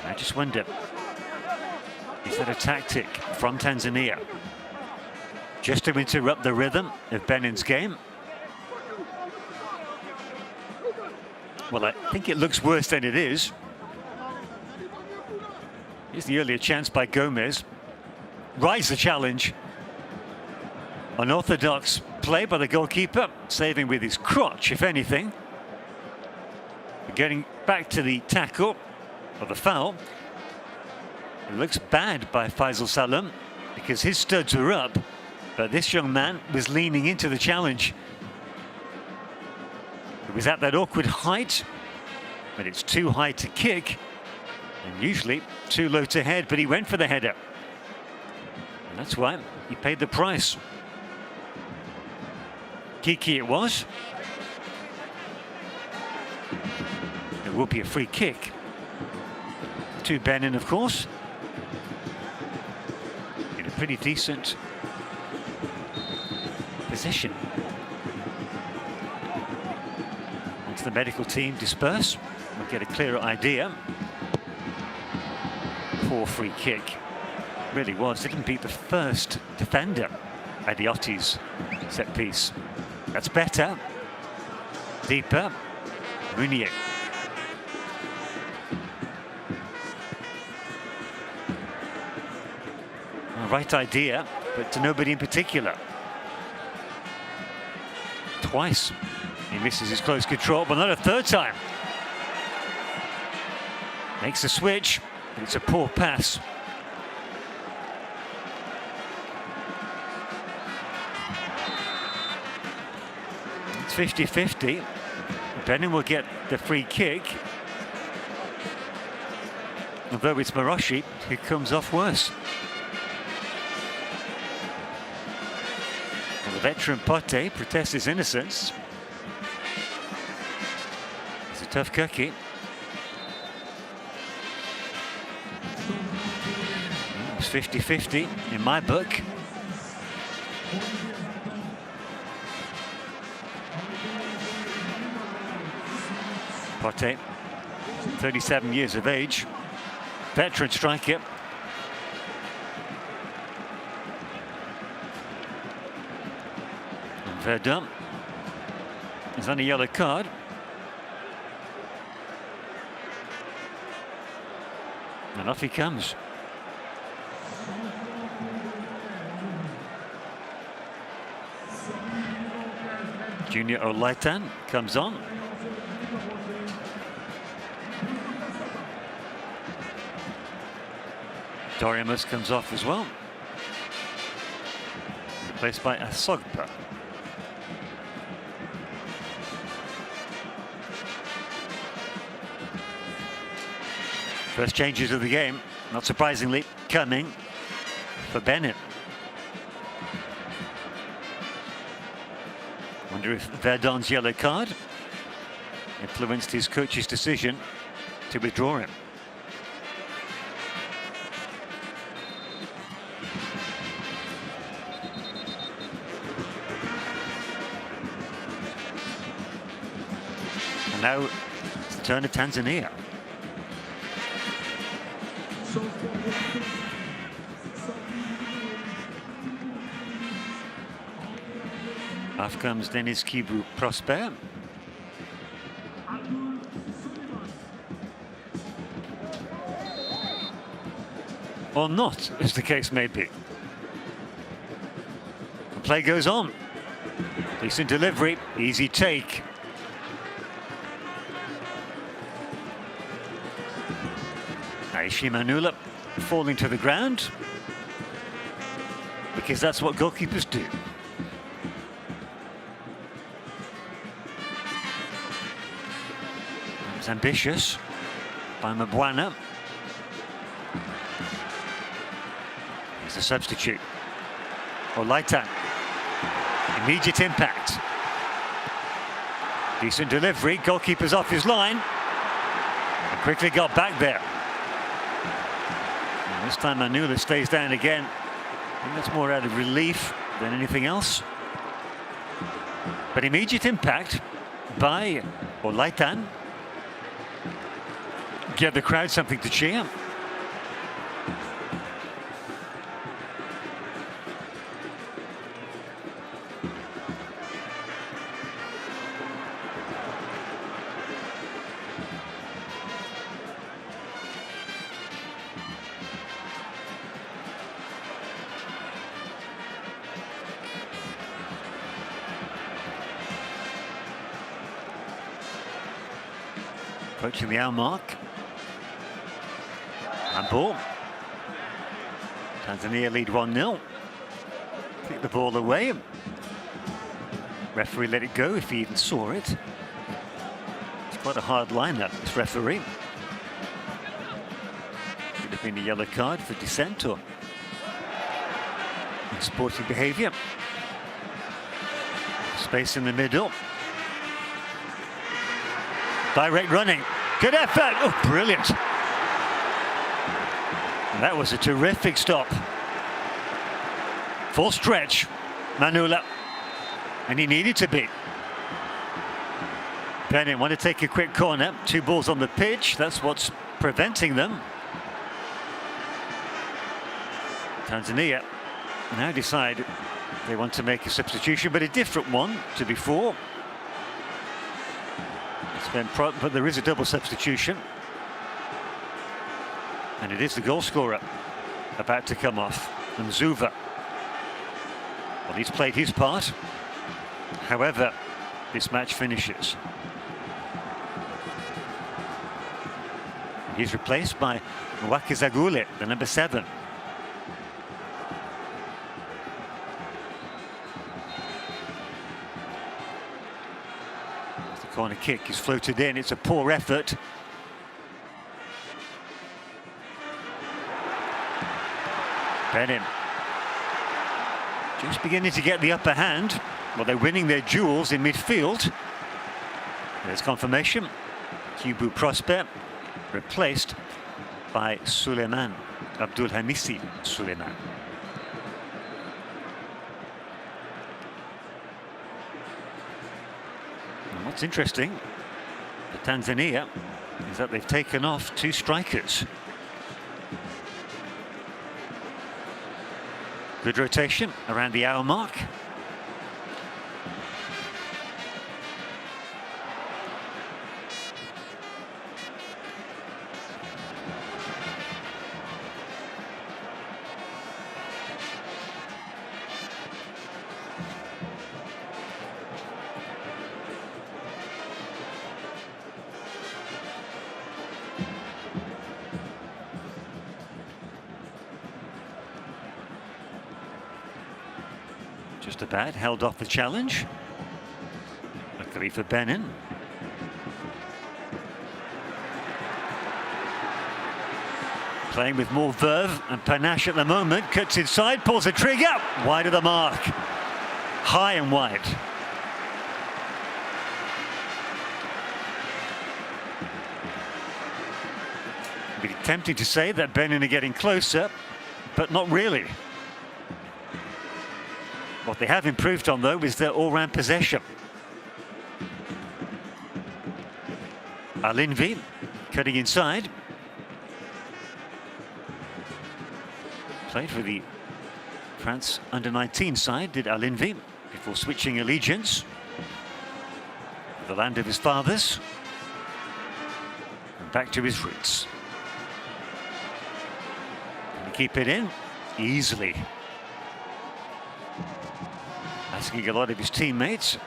I just wonder, is that a tactic from Tanzania just to interrupt the rhythm of Benin's game? Well, I think it looks worse than it is. Here's the earlier chance by Gomez. Rise the challenge. Unorthodox play by the goalkeeper, saving with his crotch, if anything. Getting back to the tackle, or the foul. It looks bad by Faisal Salum, because his studs were up, but this young man was leaning into the challenge. It was at that awkward height, but it's too high to kick, and usually too low to head, but he went for the header. And that's why he paid the price. Kiki it was. It will be a free kick to Benin, of course. In a pretty decent position. Once the medical team disperse, we'll get a clearer idea. Poor free kick. Really was. Didn't beat the first defender, Adiotti's set piece. That's better. Deeper. Munier. Right idea, but to nobody in particular. Twice he misses his close control, but not a third time. Makes a switch, but it's a poor pass. It's 50-50. Benin will get the free kick. Although it's Maroshi who comes off worse. The veteran Pote protests his innocence. It's a tough cookie. It's 50-50 in my book. Pote, 37 years of age, veteran striker. Verde is on a yellow card. And off he comes. Junior Olaitan comes on. Dorimus comes off as well. Replaced by Asogba. First changes of the game, not surprisingly, coming for Benin. Wonder if Verdon's yellow card influenced his coach's decision to withdraw him. And now it's the turn of Tanzania. Off comes Deniz Kibu Prosper. Or not, as the case may be. The play goes on. Decent delivery, easy take. Aishi Manula falling to the ground, because that's what goalkeepers do. It's ambitious by Mbwana. Here's a substitute. Olaitan. Immediate impact. Decent delivery. Goalkeeper's off his line. And quickly got back there. And this time Manula stays down again. I think that's more out of relief than anything else. But immediate impact by Olaitan. Give the crowd something to cheer. Approaching the hour mark. And ball. Tanzania lead 1-0. Kick the ball away. Referee let it go if he even saw it. It's quite a hard lineup, this referee. Should have been a yellow card for dissent or sporting behaviour. Space in the middle. Direct running. Good effort. Oh, brilliant. And that was a terrific stop. Full stretch. Manula. And he needed to be. Benin want to take a quick corner. 2 balls on the pitch. That's what's preventing them. Tanzania now decide they want to make a substitution, but a different one to before. But there is a double substitution. And it is the goal scorer about to come off. And Zuva. Well, he's played his part. However, this match finishes. He's replaced by Mwakizagule, the number 7. Corner kick is floated in. It's a poor effort. Benin just beginning to get the upper hand. Well, they're winning their duels in midfield. There's confirmation. Kibu Prosper replaced by Suleiman Abdulhamisi Suleiman. What's interesting for Tanzania is that they've taken off 2 strikers. Good rotation around the hour mark. Just about held off the challenge. Luckily for Benin. Playing with more verve and panache at the moment. Cuts inside, pulls the trigger. Wide of the mark. High and wide. It'd be tempting to say that Benin are getting closer, but not really. What they have improved on, though, is their all-round possession. Alinvi cutting inside. Played for the France under-19 side, did Alinvi, before switching allegiance. The land of his fathers. And back to his roots. Can he keep it in? Easily. Asking a lot of his teammates.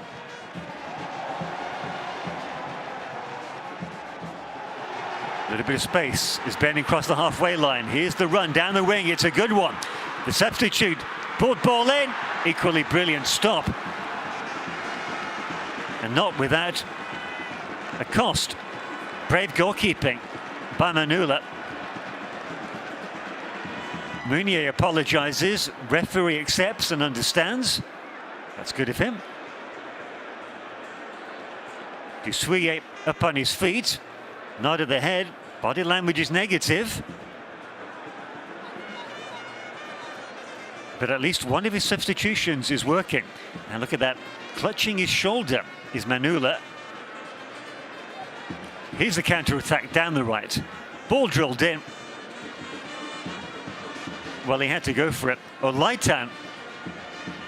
A little bit of space as Benin cross the halfway line. Here's the run down the wing. It's a good one. The substitute pulled ball in. Equally brilliant stop. And not without a cost. Brave goalkeeping by Manula. Meunier apologizes. Referee accepts and understands. That's good of him. Dussuyer up on his feet. Nod of the head. Body language is negative. But at least one of his substitutions is working. And look at that. Clutching his shoulder is Manula. Here's the counter-attack down the right. Ball drilled in. Well, he had to go for it. Olaitan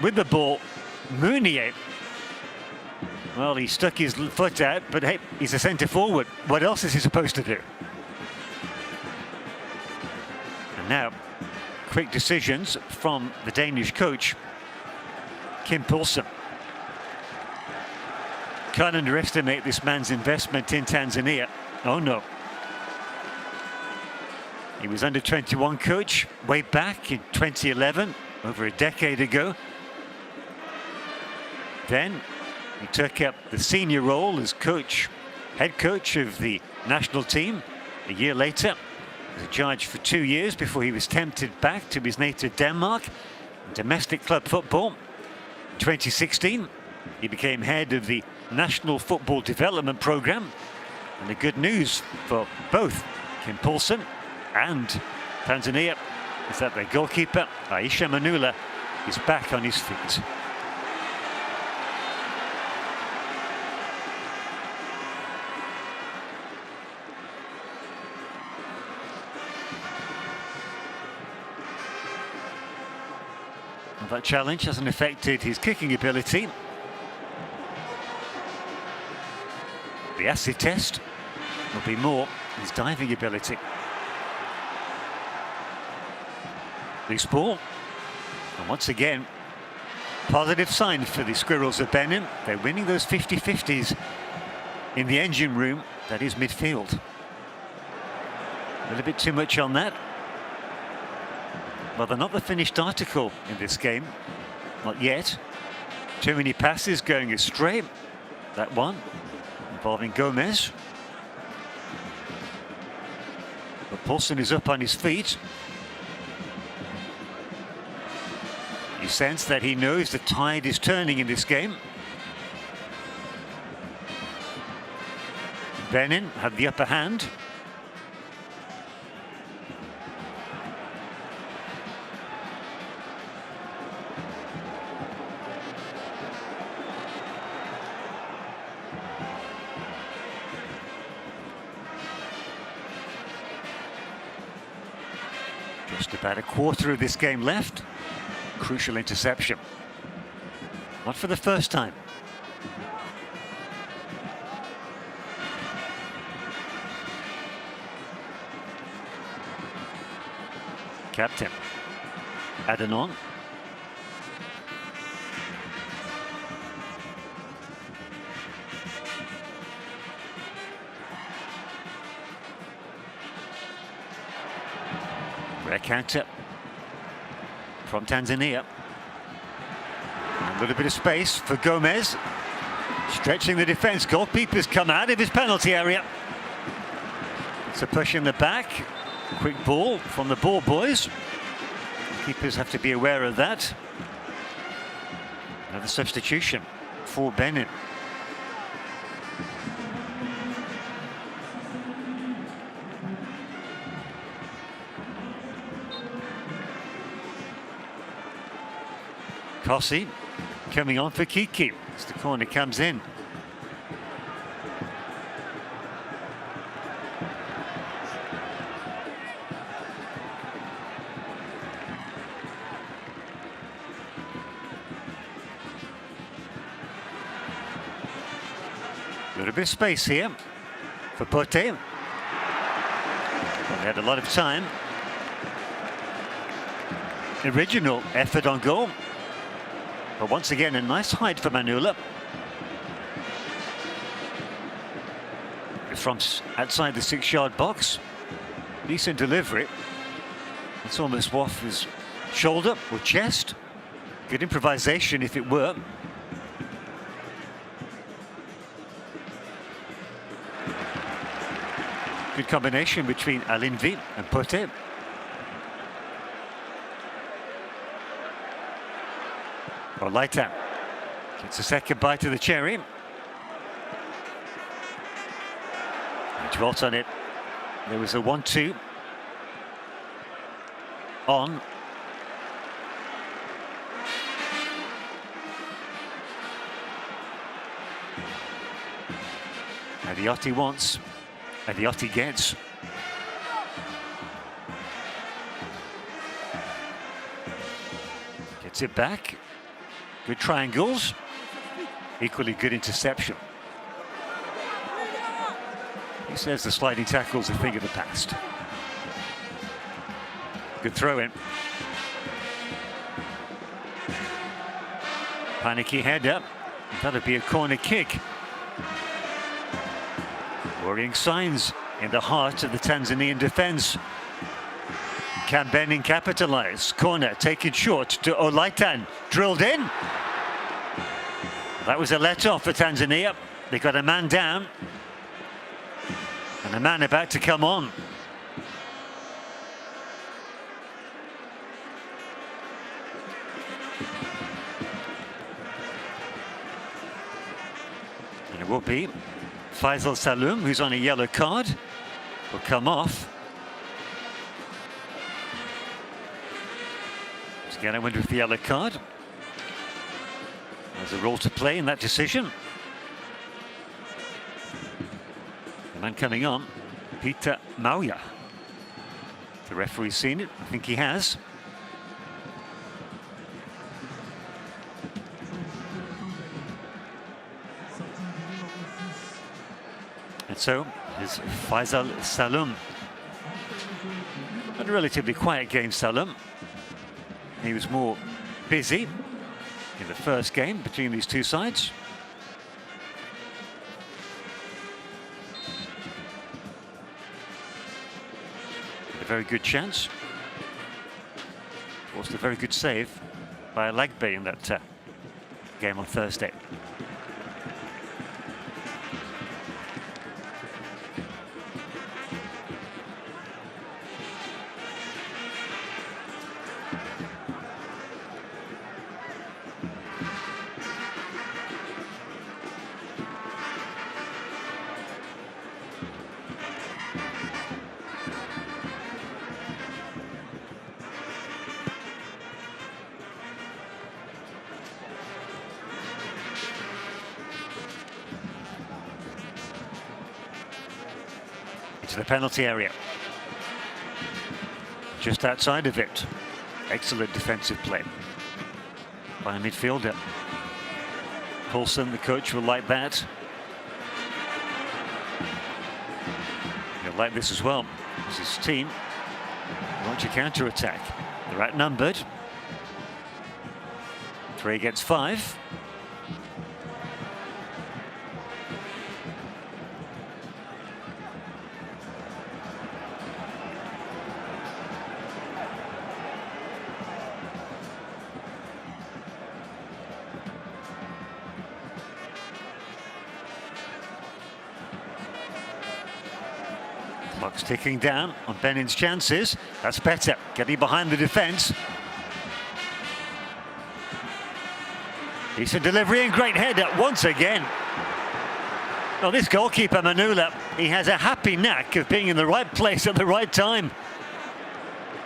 with the ball. Meunier. Well, he stuck his foot out, but hey, he's a centre forward. What else is he supposed to do? And now, quick decisions from the Danish coach, Kim Poulsen. Can't underestimate this man's investment in Tanzania. Oh no. He was under 21 coach way back in 2011, over a decade ago. Then he took up the senior role as coach, head coach of the national team. A year later, he was charged for 2 years before he was tempted back to his native Denmark, domestic club football. In 2016, he became head of the National Football Development Programme. And the good news for both Kim Poulsen and Tanzania is that their goalkeeper, Aisha Manula, is back on his feet. That challenge hasn't affected his kicking ability. The acid test will be more his diving ability. Loose ball. And once again, positive sign for the Squirrels of Benin. They're winning those 50-50s in the engine room, that is midfield. A little bit too much on that. Well, they're not the finished article in this game. Not yet. Too many passes going astray. That one involving Gomez. But Poulsen is up on his feet. You sense that he knows the tide is turning in this game. Benin had the upper hand. Just about a quarter of this game left. Crucial interception. Not for the first time. Captain Adenon. Rare counter from Tanzania. A little bit of space for Gomez. Stretching the defence. Goalkeeper's come out of his penalty area. It's a push in the back. Quick ball from the ball boys. Keepers have to be aware of that. Another substitution for Benin. Kossi coming on for Kiki as the corner comes in. A little bit of space here for Pote. They had a lot of time. Original effort on goal. But once again, a nice height for Manula. From outside the 6-yard box. Decent delivery. It's almost off his shoulder or chest. Good improvisation if it were. Good combination between Alinvi and Pote. Olaita gets a second bite of the cherry. And dwelt on it. There was a 1-2 on. Adiotti wants, Adiotti gets. Gets it back. Good triangles, equally good interception. He says the sliding tackle's a thing of the past. Good throw in. Panicky header. That'll be a corner kick. Worrying signs in the heart of the Tanzanian defence. Can Benin capitalise? Corner taken short to Olaitan. Drilled in. That was a let-off for Tanzania. They got a man down. And a man about to come on. And it will be Faisal Saloum, who's on a yellow card, will come off. Again, I wonder if the yellow card has a role to play in that decision. The man coming on, Peter Mauya. The referee's seen it. I think he has. And so is Faisal Saloum. A relatively quiet game, Saloum. He was more busy in the first game between these two sides. A very good chance. Also a very good save by Alagbe in that game on Thursday. Into the penalty area. Just outside of it. Excellent defensive play by a midfielder. Paulson, the coach, will like that. He'll like this as well. As his team launch a counter-attack. They're outnumbered. 3 against 5. Clock's ticking down on Benin's chances. That's better, getting behind the defence. Decent delivery and great header once again. Well, this goalkeeper, Manula, he has a happy knack of being in the right place at the right time.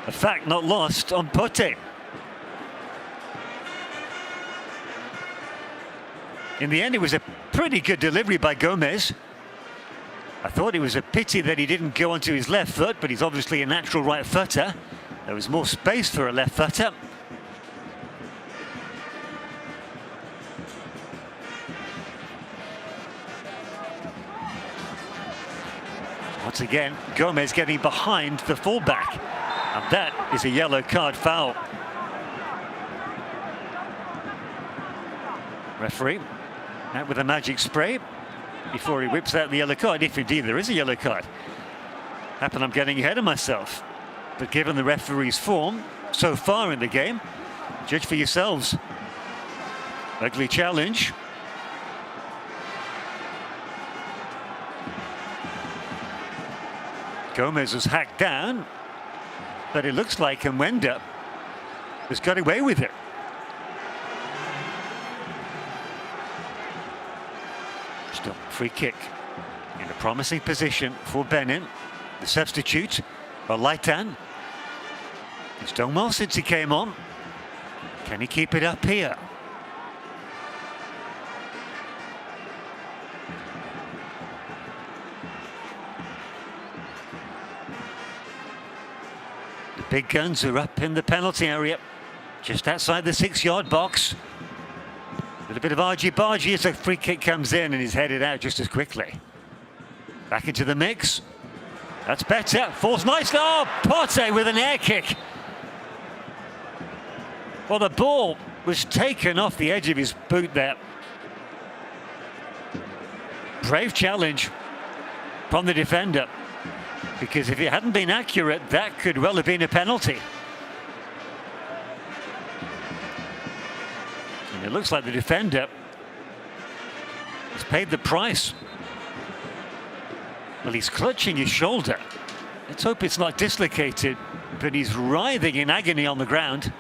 A fact not lost on Pote. In the end, it was a pretty good delivery by Gomez. I thought it was a pity that he didn't go onto his left foot, but he's obviously a natural right footer. There was more space for a left footer. Once again, Gomez getting behind the fullback. And that is a yellow card foul. Referee out with a magic spray before he whips out the yellow card, if indeed there is a yellow card. Happen I'm getting ahead of myself. But given the referee's form so far in the game, judge for yourselves. Ugly challenge. Gomez was hacked down, but it looks like Mwenda has got away with it. Still free kick in a promising position for Benin. The substitute, Olaitan. He's done well since he came on. Can he keep it up here? The big guns are up in the penalty area, just outside the 6-yard box. With a bit of argy-bargy as a free kick comes in and is headed out just as quickly. Back into the mix. That's better. Falls nicely. Oh, Pote with an air kick. Well, the ball was taken off the edge of his boot there. Brave challenge from the defender. Because if it hadn't been accurate, that could well have been a penalty. And it looks like the defender has paid the price. Well, he's clutching his shoulder. Let's hope it's not dislocated, but he's writhing in agony on the ground.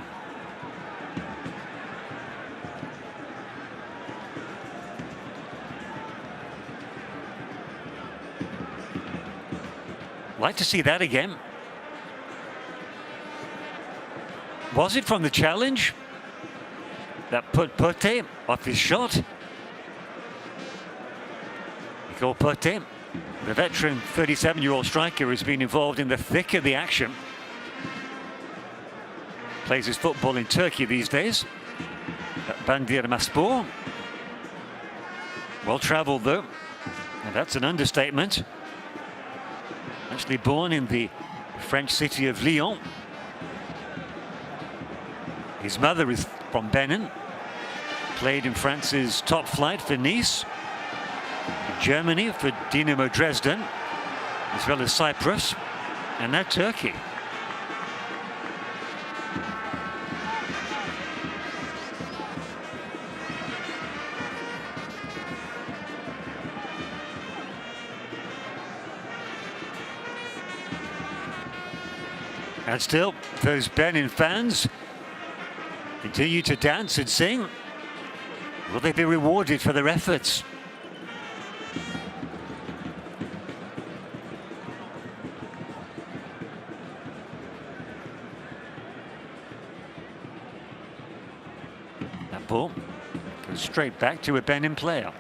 Like to see that again. Was it from the challenge that put Pote off his shot? Nicole Pote, the veteran 37-year-old striker, has been involved in the thick of the action. Plays his football in Turkey these days at Bandırmaspor. Well travelled though, and that's an understatement. Actually born in the French city of Lyon. His mother is from Benin. Played in France's top flight for Nice. In Germany for Dinamo Dresden. As well as Cyprus. And now Turkey. And still, those Benin fans continue to dance and sing. Will they be rewarded for their efforts? That ball goes straight back to a Benin player.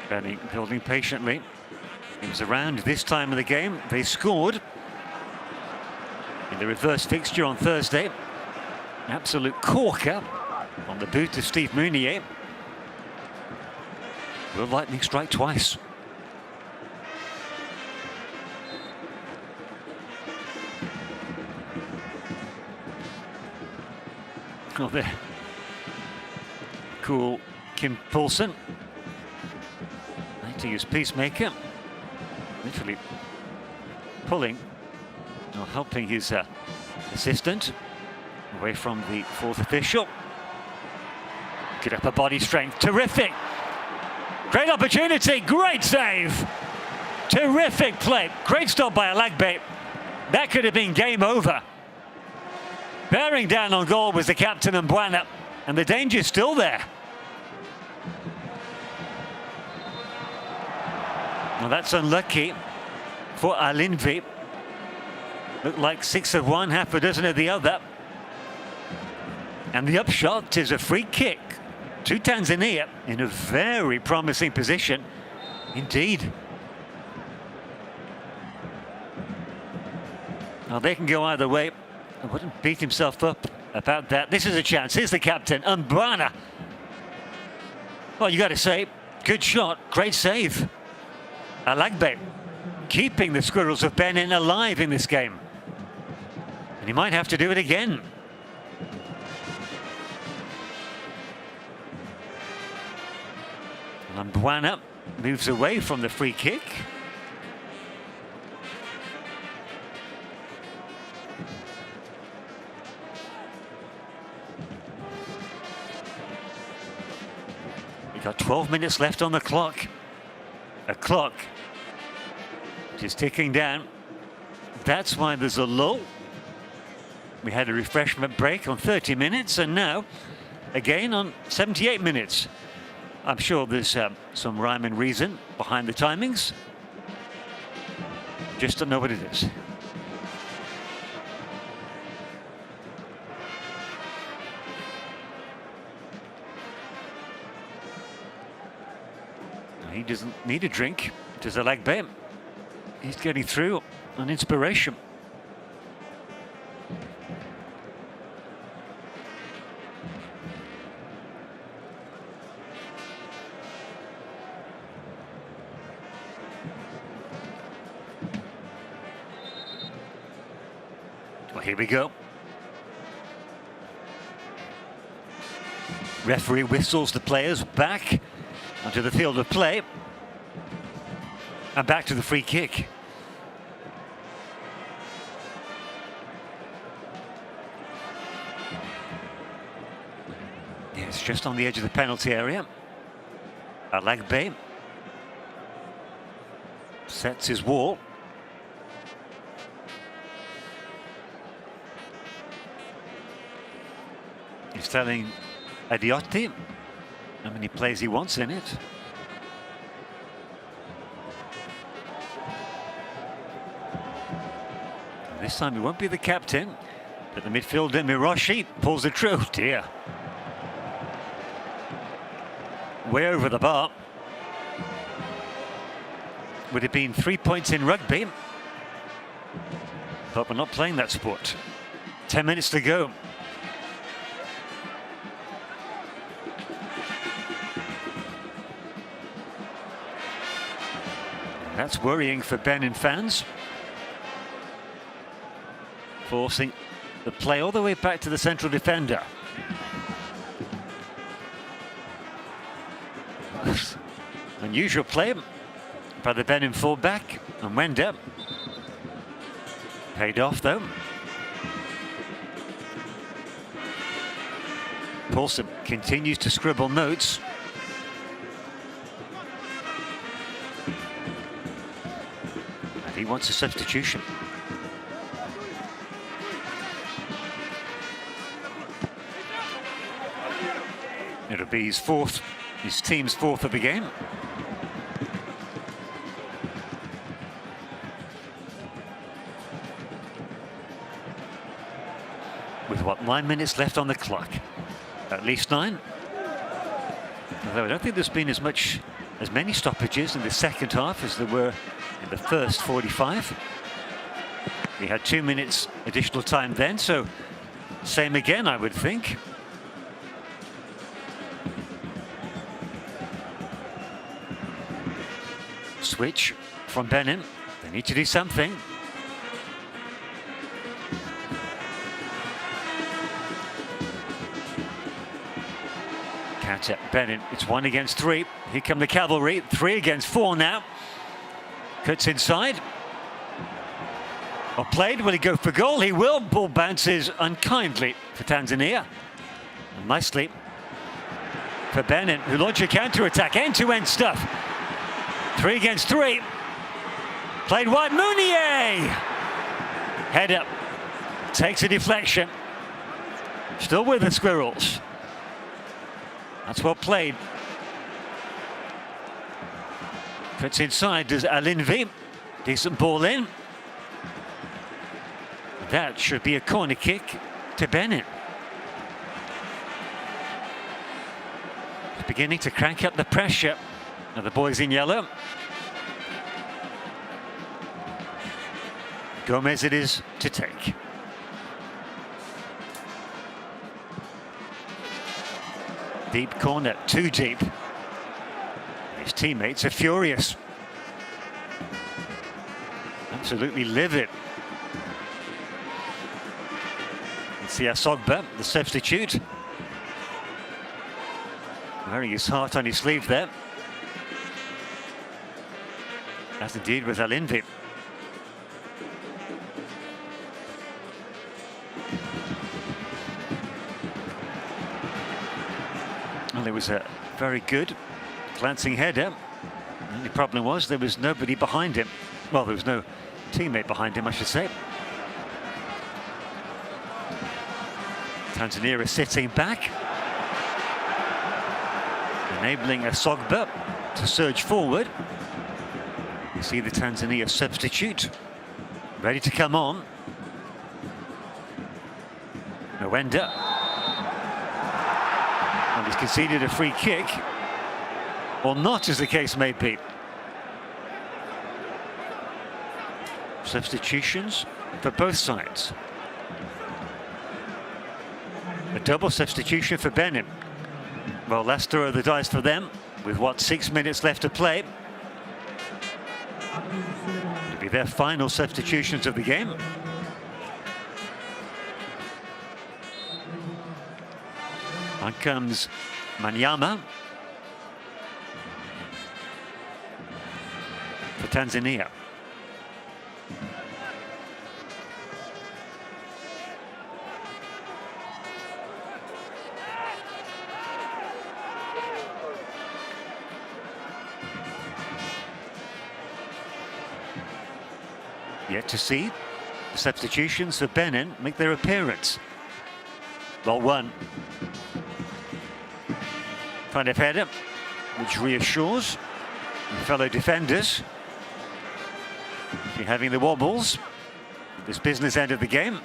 Benin building patiently. It was around this time of the game they scored in the reverse fixture on Thursday. Absolute corker on the boot of Steve Mounier. Will lightning strike twice? Oh, there. Cool Kim Poulsen to use Peacemaker. Literally pulling or helping his assistant away from the fourth official. Good upper body strength, terrific. Great opportunity, great save. Terrific play, great stop by Alagbe. That could have been game over. Bearing down on goal was the captain Mbwana, and the danger's still there. Well, that's unlucky for Alinvi. Looked like 6 of one, half a dozen of the other. And the upshot is a free kick to Tanzania in a very promising position indeed. Well, they can go either way. I wouldn't beat himself up about that. This is a chance. Here's the captain, Mbwana. Well, you got to say, good shot, great save. Alagbe keeping the Squirrels of Benin alive in this game. And he might have to do it again. Mbwana moves away from the free kick. We've got 12 minutes left on the clock. A clock which is ticking down. That's why there's a lull. We had a refreshment break on 30 minutes and now again on 78 minutes. I'm sure there's some rhyme and reason behind the timings. Just don't know what it is. He doesn't need a drink, does Alagbe. He's getting through on inspiration. Well, here we go. Referee whistles the players back onto the field of play. And back to the free kick. Yes, just on the edge of the penalty area. Alagbe sets his wall. He's telling Adiotti how many plays he wants in it. This time he won't be the captain, but the midfielder Miroshi pulls the trigger. Oh dear. Way over the bar. Would have been 3 points in rugby, but we're not playing that sport. 10 minutes to go. That's worrying for Benin fans. Forcing the play all the way back to the central defender. Unusual play by the Benin fullback and Wenda. Paid off though. Paulson continues to scribble notes. And he wants a substitution. It'll be his team's fourth of the game. With what, 9 minutes left on the clock? At least 9. Although I don't think there's been as many stoppages in the second half as there were in the first 45. We had 2 minutes additional time then, so same again, I would think. Switch from Benin. They need to do something. Catch at Benin. It's 1 against 3. Here come the cavalry, 3 against 4 now. Cuts inside. Well played, will he go for goal? He will. Ball bounces unkindly for Tanzania. And nicely for Benin, who launch a counter-attack, end-to-end stuff. 3 against 3. Played wide, Mounier! Head up, takes a deflection. Still with the Squirrels. That's well played. Cuts inside, does Alinvi. Decent ball in. That should be a corner kick to Benin. It's beginning to crank up the pressure. Now the boys in yellow. Gomez it is to take. Deep corner, too deep. His teammates are furious. Absolutely livid. See Asogba, the substitute. Wearing his heart on his sleeve there. As indeed with Alinvi. Well, it was a very good glancing header. The only problem was there was nobody behind him. Well, there was no teammate behind him, I should say. Tanzania is sitting back, enabling Asogba to surge forward. You see the Tanzania substitute ready to come on. Mwenda. And he's conceded a free kick, or not, as the case may be. Substitutions for both sides. A double substitution for Benin. Well, last throw of the dice for them, with what, 6 minutes left to play. It'll be their final substitutions of the game. On comes Manyama for Tanzania. Yet to see the substitutions for Benin make their appearance. Well, one kind of header, which reassures fellow defenders if you're having the wobbles at this business end of the game.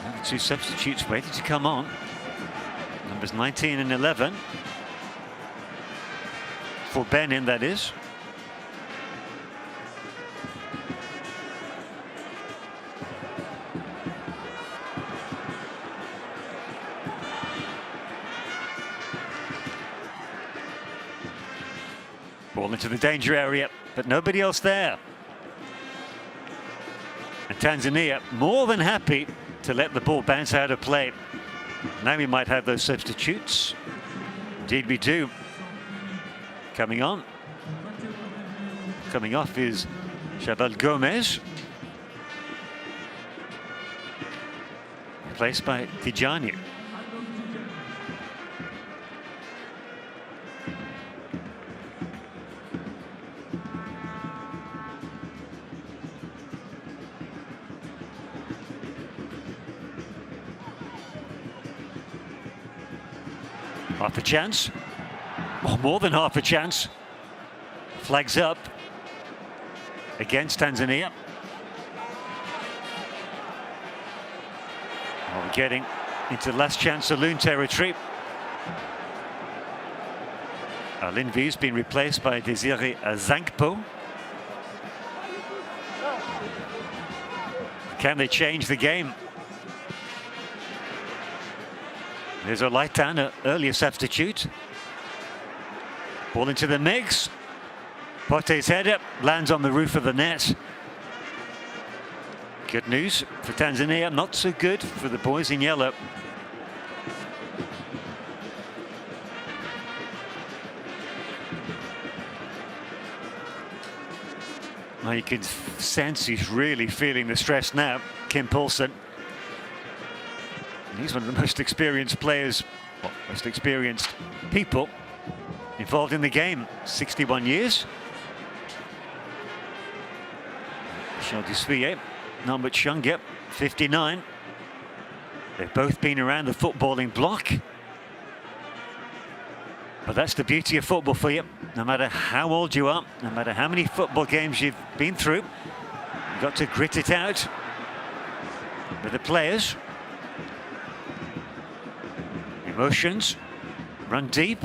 And the 2 substitutes ready to come on. Numbers 19 and 11 for Benin, that is. Ball into the danger area, but nobody else there. And Tanzania more than happy to let the ball bounce out of play. Now we might have those substitutes. Indeed we do. Coming on. Coming off is Jabal Gomez. Replaced by Tijani. Half a chance, or more than half a chance. Flags up against Tanzania. Well, we're getting into last chance saloon territory. Alinvi's been replaced by Desire Zankpo. Can they change the game? There's Olaitan, an earlier substitute. Ball into the mix. Pote's header lands on the roof of the net. Good news for Tanzania, not so good for the boys in yellow. Well, you can sense he's really feeling the stress now, Kim Poulsen. And he's one of the most experienced players, well, most experienced people involved in the game. 61 years. Michel Dusvier, not much younger, 59. They've both been around the footballing block. But that's the beauty of football for you. No matter how old you are, no matter how many football games you've been through, you've got to grit it out with the players. Emotions run deep.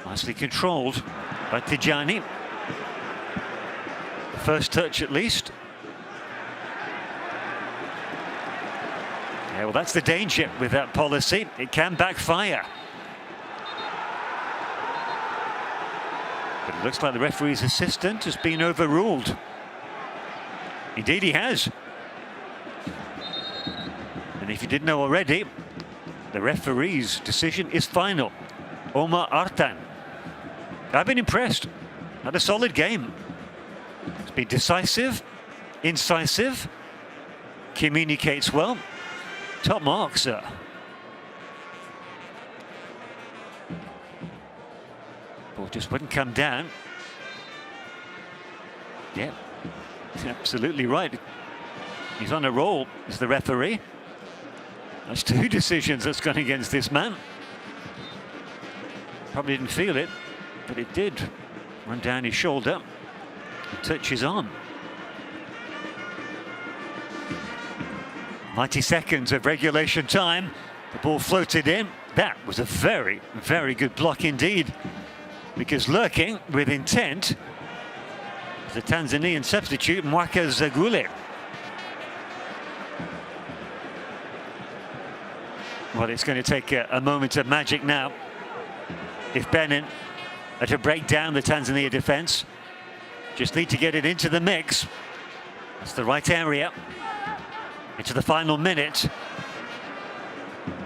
Nicely controlled by Tijani. The first touch at least. Yeah, well, that's the danger with that policy. It can backfire. But it looks like the referee's assistant has been overruled. Indeed he has. And if you didn't know already, the referee's decision is final. Omar Artan. I've been impressed. Had a solid game. It's been decisive, incisive, communicates well. Top marks, sir. Ball just wouldn't come down. Yeah, absolutely right. He's on a roll as the referee. That's two decisions that's gone against this man. Probably didn't feel it, but it did run down his shoulder and touch his arm. 90 seconds of regulation time. The ball floated in. That was a very, very good block indeed. Because lurking with intent is the Tanzanian substitute, Mwaka Zagule. Well, it's going to take a moment of magic now. If Benin are to break down the Tanzania defence, just need to get it into the mix. That's the right area. Into the final minute.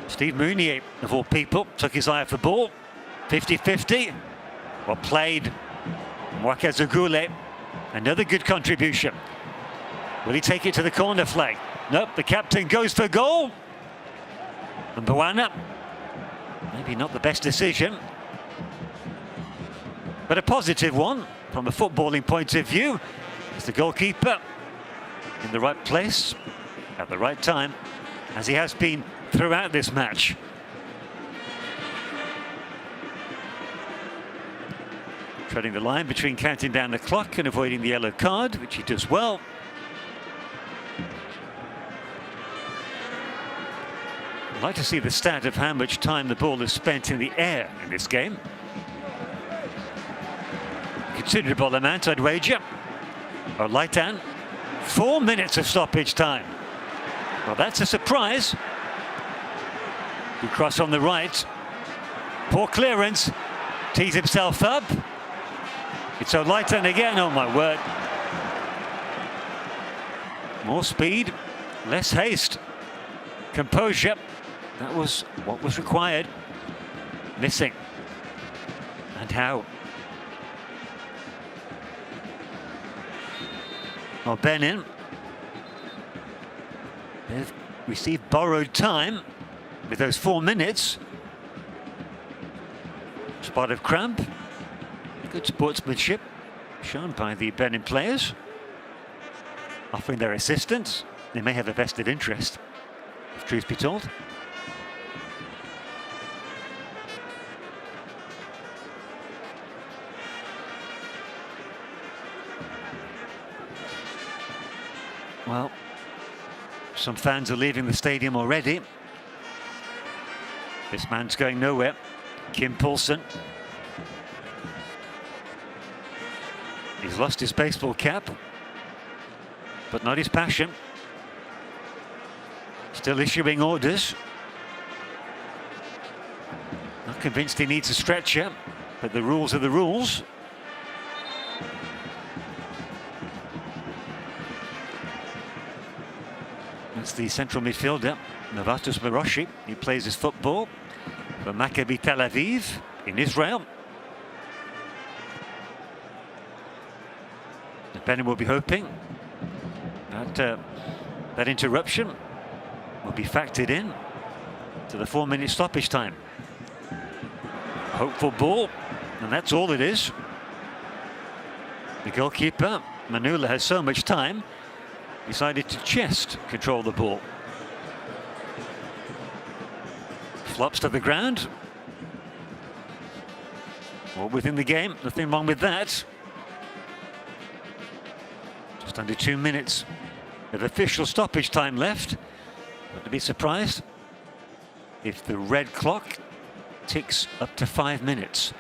Steve Mounier, of all people, took his eye off the ball. 50-50. Well played. Mwaka Zagule. Another good contribution. Will he take it to the corner flag? Nope, the captain goes for goal. And Botswana, maybe not the best decision, but a positive one from a footballing point of view. It's the goalkeeper in the right place at the right time, as he has been throughout this match. Treading the line between counting down the clock and avoiding the yellow card, which he does well. I'd like to see the stat of how much time the ball is spent in the air in this game. Considerable amount, I'd wager. Or Laitan, 4 minutes of stoppage time. Well, that's a surprise. Good cross on the right. Poor clearance. Tees himself up. It's Laitan again, oh my word. More speed, less haste. Composure. That was what was required. Missing. And how? Well, Benin, they've received borrowed time with those 4 minutes. Spot of cramp. Good sportsmanship shown by the Benin players. Offering their assistance. They may have a vested interest, if truth be told. Well, some fans are leaving the stadium already. This man's going nowhere. Kim Poulsen. He's lost his baseball cap, but not his passion. Still issuing orders. Not convinced he needs a stretcher, but the rules are the rules. It's the central midfielder, Novatus Miroshi. He plays his football for Maccabi Tel Aviv in Israel. Benin will be hoping that that interruption will be factored in to the 4-minute stoppage time. Hopeful ball, and that's all it is. The goalkeeper, Manula, has so much time, decided to chest control the ball. Flops to the ground. All within the game, nothing wrong with that. Just under 2 minutes of official stoppage time left. Not to be surprised if the red clock ticks up to 5 minutes.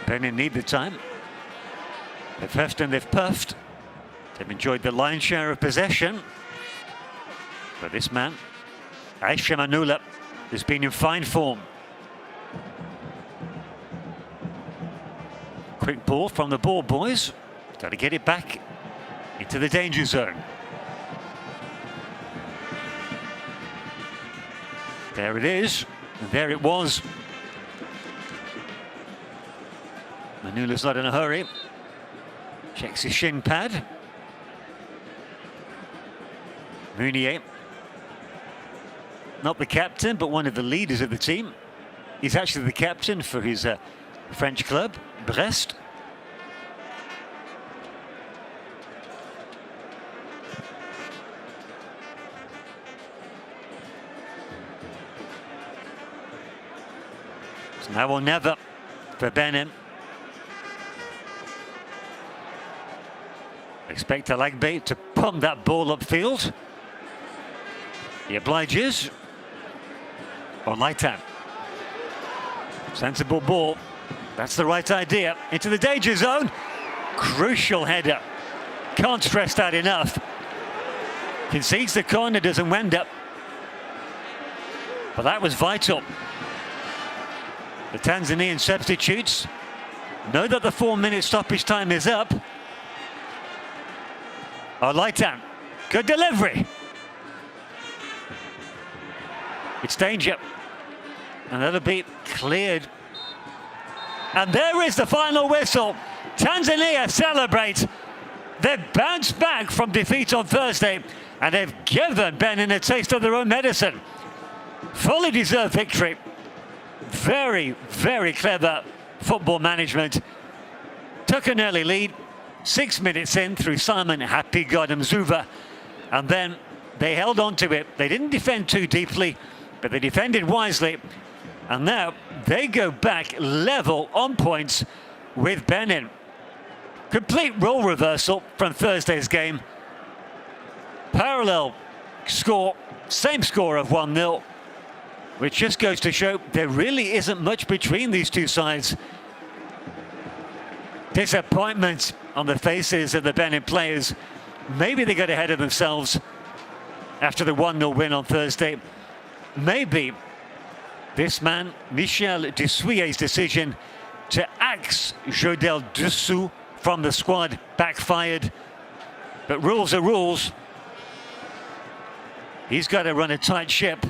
Benin need the time. They've huffed and they've puffed. They've enjoyed the lion's share of possession. But this man, Aisha Manula, has been in fine form. Quick ball from the ball boys. Got to get it back into the danger zone. There it is, and there it was. Manula's not in a hurry. Checks his shin pad. Meunier, not the captain, but one of the leaders of the team. He's actually the captain for his French club, Brest. It's now or never for Benin. Expect Alagbe to pump that ball upfield. He obliges. On Laitan. Sensible ball. That's the right idea. Into the danger zone. Crucial header. Can't stress that enough. Concedes the corner, doesn't wind up. But that was vital. The Tanzanian substitutes know that the 4-minute stoppage time is up. Oh, Laitan. Good delivery. It's danger. And that'll be cleared. And there is the final whistle. Tanzania celebrate. They've bounced back from defeat on Thursday, and they've given Benin a taste of their own medicine. Fully deserved victory. Very, very clever football management. Took an early lead, 6 minutes in through Simon Happy God Mzuva, and then they held on to it. They didn't defend too deeply, but they defended wisely. And now they go back level on points with Benin. Complete role reversal from Thursday's game. Parallel score, same score of 1-0, which just goes to show there really isn't much between these two sides. Disappointment on the faces of the Benin players. Maybe they got ahead of themselves after the 1-0 win on Thursday. Maybe this man, Michel Dessouye's decision to axe Jodel Dessous from the squad backfired. But rules are rules. He's got to run a tight ship.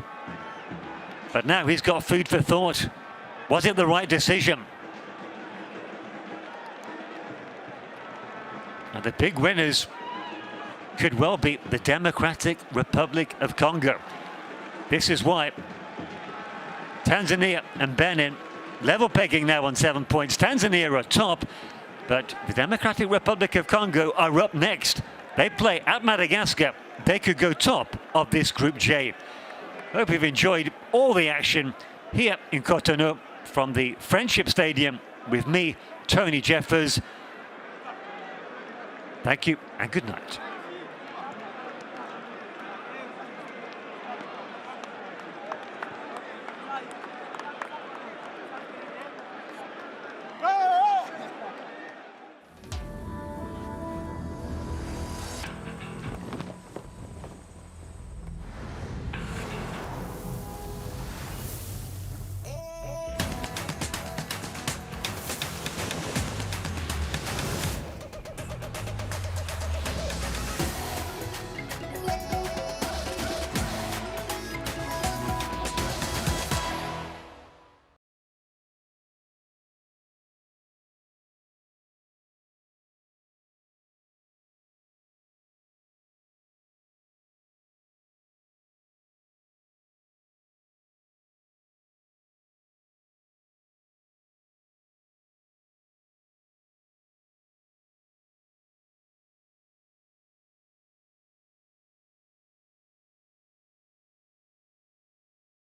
But now he's got food for thought. Was it the right decision? And the big winners could well be the Democratic Republic of Congo. This is why Tanzania and Benin level pegging now on 7 points. Tanzania are top, but the Democratic Republic of Congo are up next. They play at Madagascar. They could go top of this Group J. Hope you've enjoyed all the action here in Cotonou from the Friendship Stadium with me, Tony Jeffers. Thank you and good night.